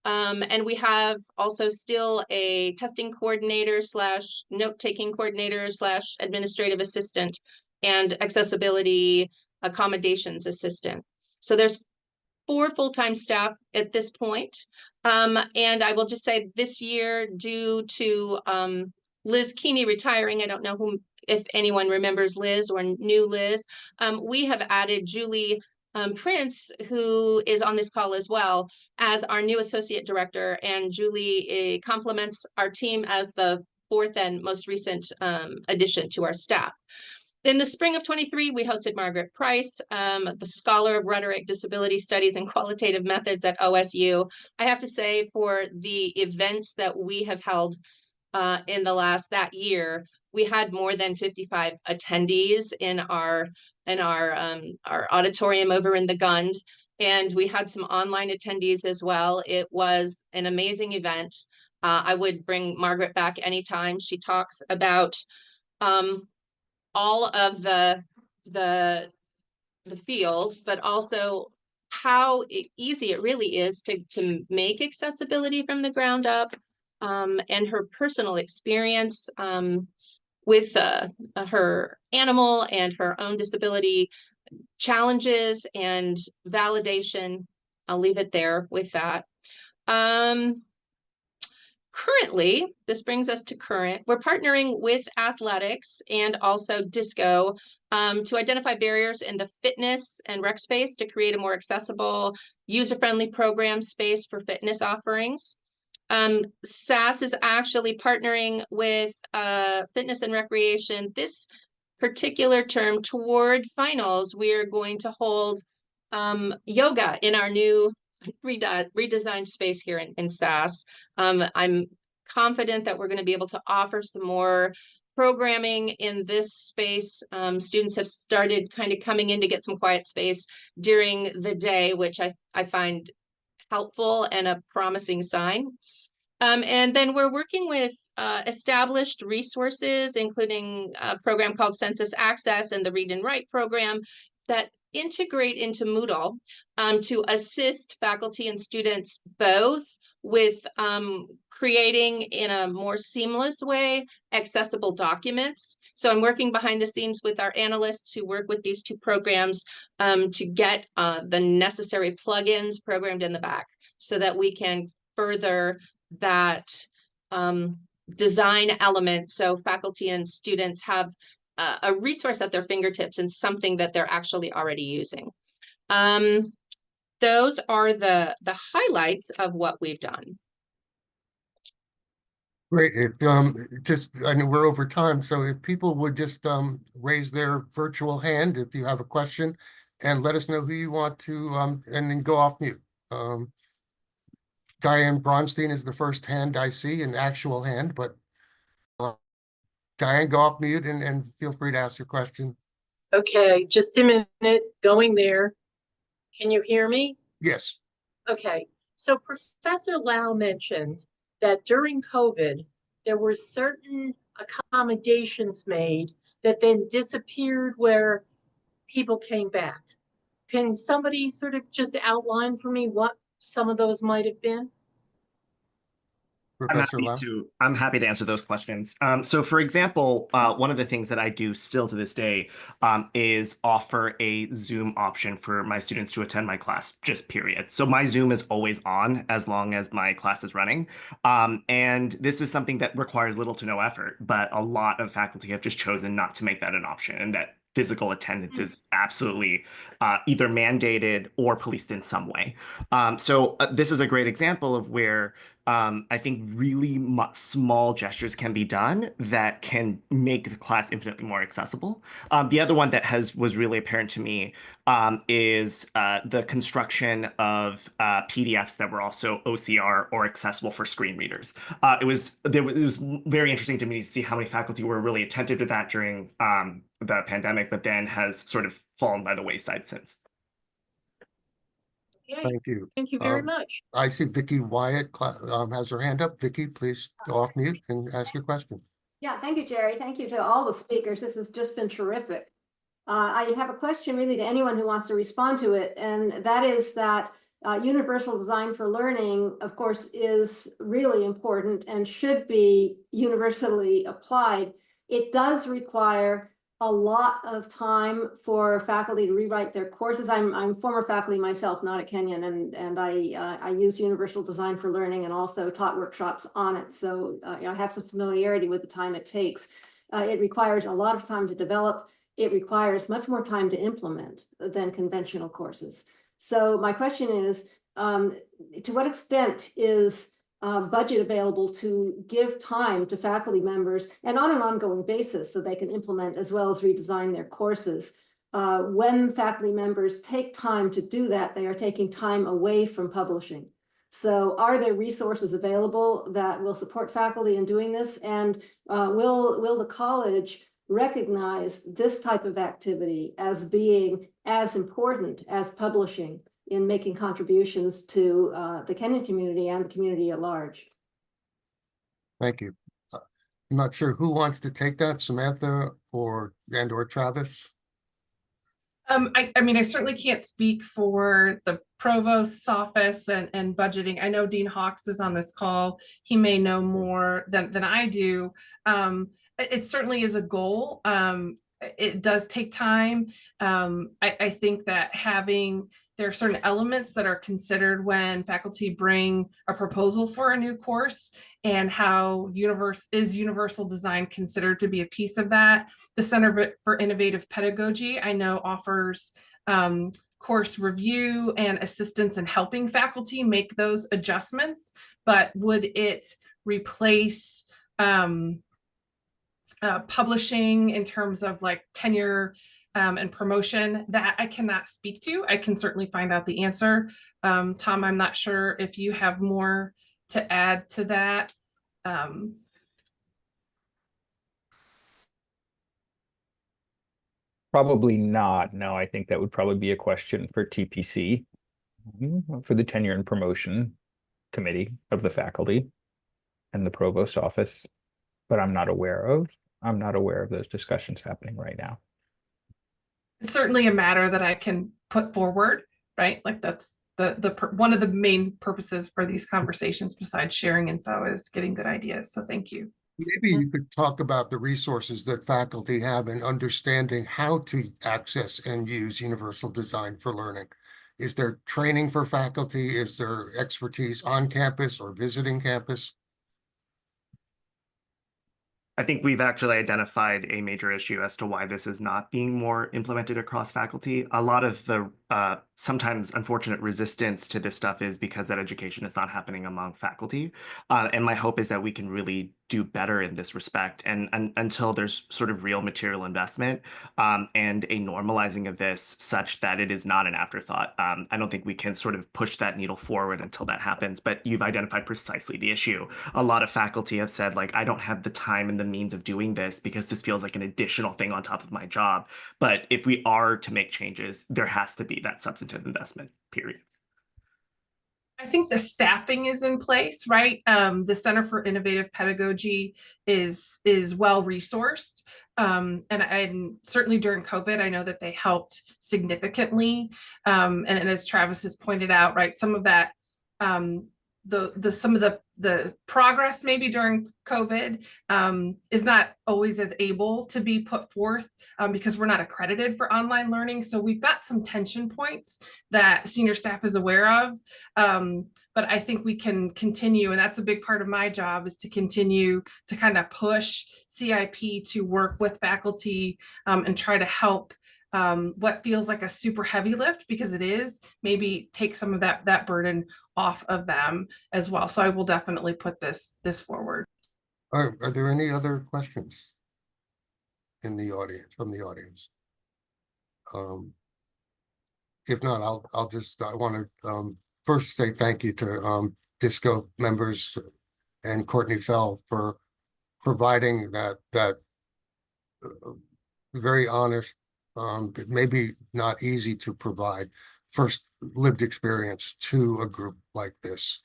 And we have also still a testing coordinator slash note-taking coordinator slash administrative assistant and accessibility accommodations assistant. So there's 4 full-time staff at this point. And I will just say this year, due to Liz Keeney retiring, I don't know if anyone remembers Liz or knew Liz, we have added Julie Prince, who is on this call as well, as our new associate director, and Julie complements our team as the 4th and most recent addition to our staff. In the spring of 23, we hosted Margaret Price, the Scholar of Rhetoric, Disability Studies, and Qualitative Methods at OSU. I have to say, for the events that we have held in that year, we had more than 55 attendees in our auditorium over in the Gund, and we had some online attendees as well. It was an amazing event. I would bring Margaret back anytime. She talks about all of the feels, but also how easy it really is to make accessibility from the ground up, and her personal experience with her animal and her own disability challenges and validation. I'll leave it there with that. Currently, this brings us to current. We're partnering with athletics and also disco to identify barriers in the fitness and rec space to create a more accessible, user-friendly program space for fitness offerings. SAS is actually partnering with fitness and recreation this particular term. Toward finals, we are going to hold yoga in our new redesigned space here in SAS. I'm confident that we're going to be able to offer some more programming in this space. Students have started kind of coming in to get some quiet space during the day, which I find helpful and a promising sign. And then we're working with established resources, including a program called Census Access and the Read and Write program, that integrate into Moodle to assist faculty and students both with creating in a more seamless way accessible documents. So I'm working behind the scenes with our analysts who work with these two programs to get the necessary plugins programmed in the back so that we can further that design element so faculty and students have a resource at their fingertips and something that they're actually already using. Those are the highlights of what we've done. Great. If just, I know we're over time, so if people would just raise their virtual hand if you have a question, and let us know who you want to and then go off mute. Diane Bronstein is the first hand I see, an actual hand, but Diane, go off mute and feel free to ask your question. Okay, just a minute, going there. Can you hear me? Yes. Okay, so Professor Lau mentioned that during COVID, there were certain accommodations made that then disappeared where people came back. Can somebody sort of just outline for me what some of those might have been? Professor Lau. I'm happy to answer those questions. So for example, one of the things that I do still to this day is offer a Zoom option for my students to attend my class, just period. So my Zoom is always on as long as my class is running. And this is something that requires little to no effort, but a lot of faculty have just chosen not to make that an option, and that physical attendance is absolutely either mandated or policed in some way. So this is a great example of where I think really small gestures can be done that can make the class infinitely more accessible. The other one that was really apparent to me is the construction of PDFs that were also OCR or accessible for screen readers. It was very interesting to me to see how many faculty were really attentive to that during the pandemic, but then has sort of fallen by the wayside since. Okay, Thank you. thank you very much. I see Vicky Wyatt has her hand up. Vicky, please go off mute and ask your question. Yeah, thank you, Jerry. Thank you to all the speakers. This has just been terrific. I have a question really to anyone who wants to respond to it, and that is that universal design for learning, of course, is really important and should be universally applied. It does require a lot of time for faculty to rewrite their courses. I'm former faculty myself, not at Kenyon, and I use universal design for learning and also taught workshops on it. So I have some familiarity with the time it takes. It requires a lot of time to develop. It requires much more time to implement than conventional courses. So my question is, to what extent is budget available to give time to faculty members and on an ongoing basis so they can implement as well as redesign their courses? When faculty members take time to do that, they are taking time away from publishing. So are there resources available that will support faculty in doing this? And will the college recognize this type of activity as being as important as publishing in making contributions to the Kenyon community and the community at large? Thank you. I'm not sure who wants to take that, Samantha or Travis. I mean, I certainly can't speak for the provost's office and budgeting. I know Dean Hawks is on this call. He may know more than I do. It certainly is a goal. It does take time. I think that there are certain elements that are considered when faculty bring a proposal for a new course, and how universal design considered to be a piece of that. The Center for Innovative Pedagogy, I know, offers course review and assistance in helping faculty make those adjustments, but would it replace publishing in terms of like tenure and promotion? That I cannot speak to. I can certainly find out the answer. Tom, I'm not sure if you have more to add to that. Probably not. No, I think that would probably be a question for TPC, for the Tenure and Promotion Committee of the faculty and the Provost office, but I'm not aware of those discussions happening right now. It's certainly a matter that I can put forward, right? Like that's one of the main purposes for these conversations besides sharing info is getting good ideas. So thank you. Maybe you could talk about the resources that faculty have in understanding how to access and use universal design for learning. Is there training for faculty? Is there expertise on campus or visiting campus? I think we've actually identified a major issue as to why this is not being more implemented across faculty. A lot of the sometimes unfortunate resistance to this stuff is because that education is not happening among faculty. And my hope is that we can really do better in this respect. And until there's sort of real material investment and a normalizing of this such that it is not an afterthought, I don't think we can sort of push that needle forward until that happens. But you've identified precisely the issue. A lot of faculty have said, like, I don't have the time and the means of doing this because this feels like an additional thing on top of my job. But if we are to make changes, there has to be that substantive investment, period. I think the staffing is in place, right? The Center for Innovative Pedagogy is well resourced. And certainly during COVID, I know that they helped significantly. And as Travis has pointed out, right, some of that some of the progress maybe during COVID is not always as able to be put forth because we're not accredited for online learning. So we've got some tension points that senior staff is aware of. But I think we can continue, and that's a big part of my job, is to continue to kind of push CIP to work with faculty and try to help what feels like a super heavy lift, because it is, maybe take some of that burden off of them as well. So I will definitely put this forward. Are there any other questions in the audience, from the audience? If not, I want to first say thank you to DISCO members and Courtney Fell for providing that very honest, maybe not easy to provide, first lived experience to a group like this.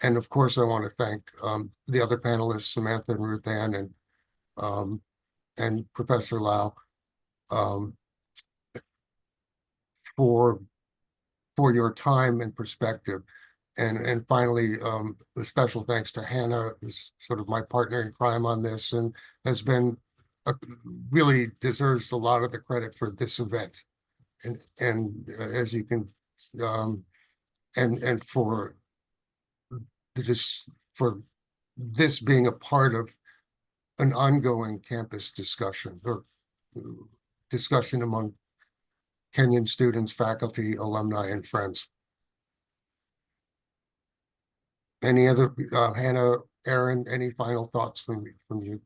And of course, I want to thank the other panelists, Samantha and Ruth Ann and Professor Lau, for your time and perspective. And finally, a special thanks to Hannah, who's sort of my partner in crime on this and has been really deserves a lot of the credit for this event. And as you can, and for this being a part of an ongoing campus discussion or discussion among Kenyon students, faculty, alumni, and friends. Any other, Hannah, Aaron, any final thoughts from you?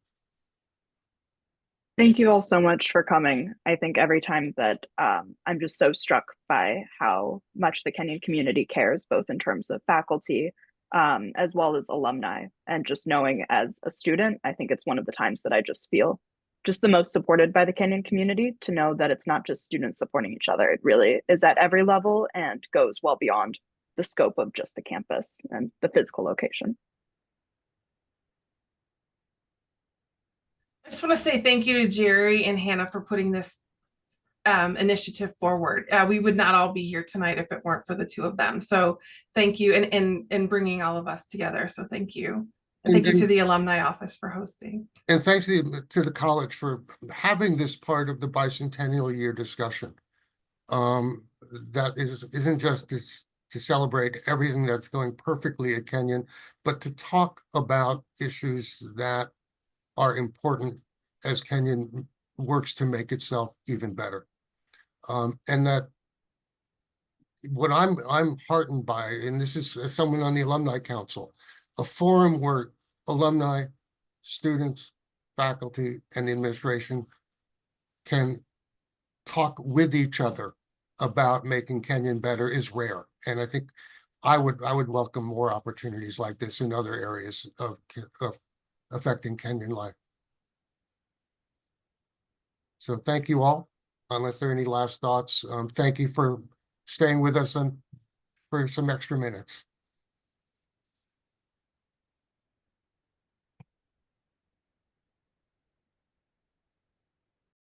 Thank you all so much for coming. I think every time that I'm just so struck by how much the Kenyon community cares, both in terms of faculty as well as alumni. And just knowing as a student, I think it's one of the times that I just feel just the most supported by the Kenyon community, to know that it's not just students supporting each other. It really is at every level and goes well beyond the scope of just the campus and the physical location. I just want to say thank you to Jerry and Hannah for putting this initiative forward. We would not all be here tonight if it weren't for the two of them. So thank you, and bringing all of us together. So thank you. And thank you to the alumni office for hosting. And thanks to the college for having this part of the bicentennial year discussion. That isn't just to celebrate everything that's going perfectly at Kenyon, but to talk about issues that are important as Kenyon works to make itself even better. And that what I'm heartened by, and this is as someone on the Alumni Council, a forum where alumni, students, faculty, and the administration can talk with each other about making Kenyon better is rare. And I think I would welcome more opportunities like this in other areas of affecting Kenyon life. So thank you all. Unless there are any last thoughts, thank you for staying with us for some extra minutes.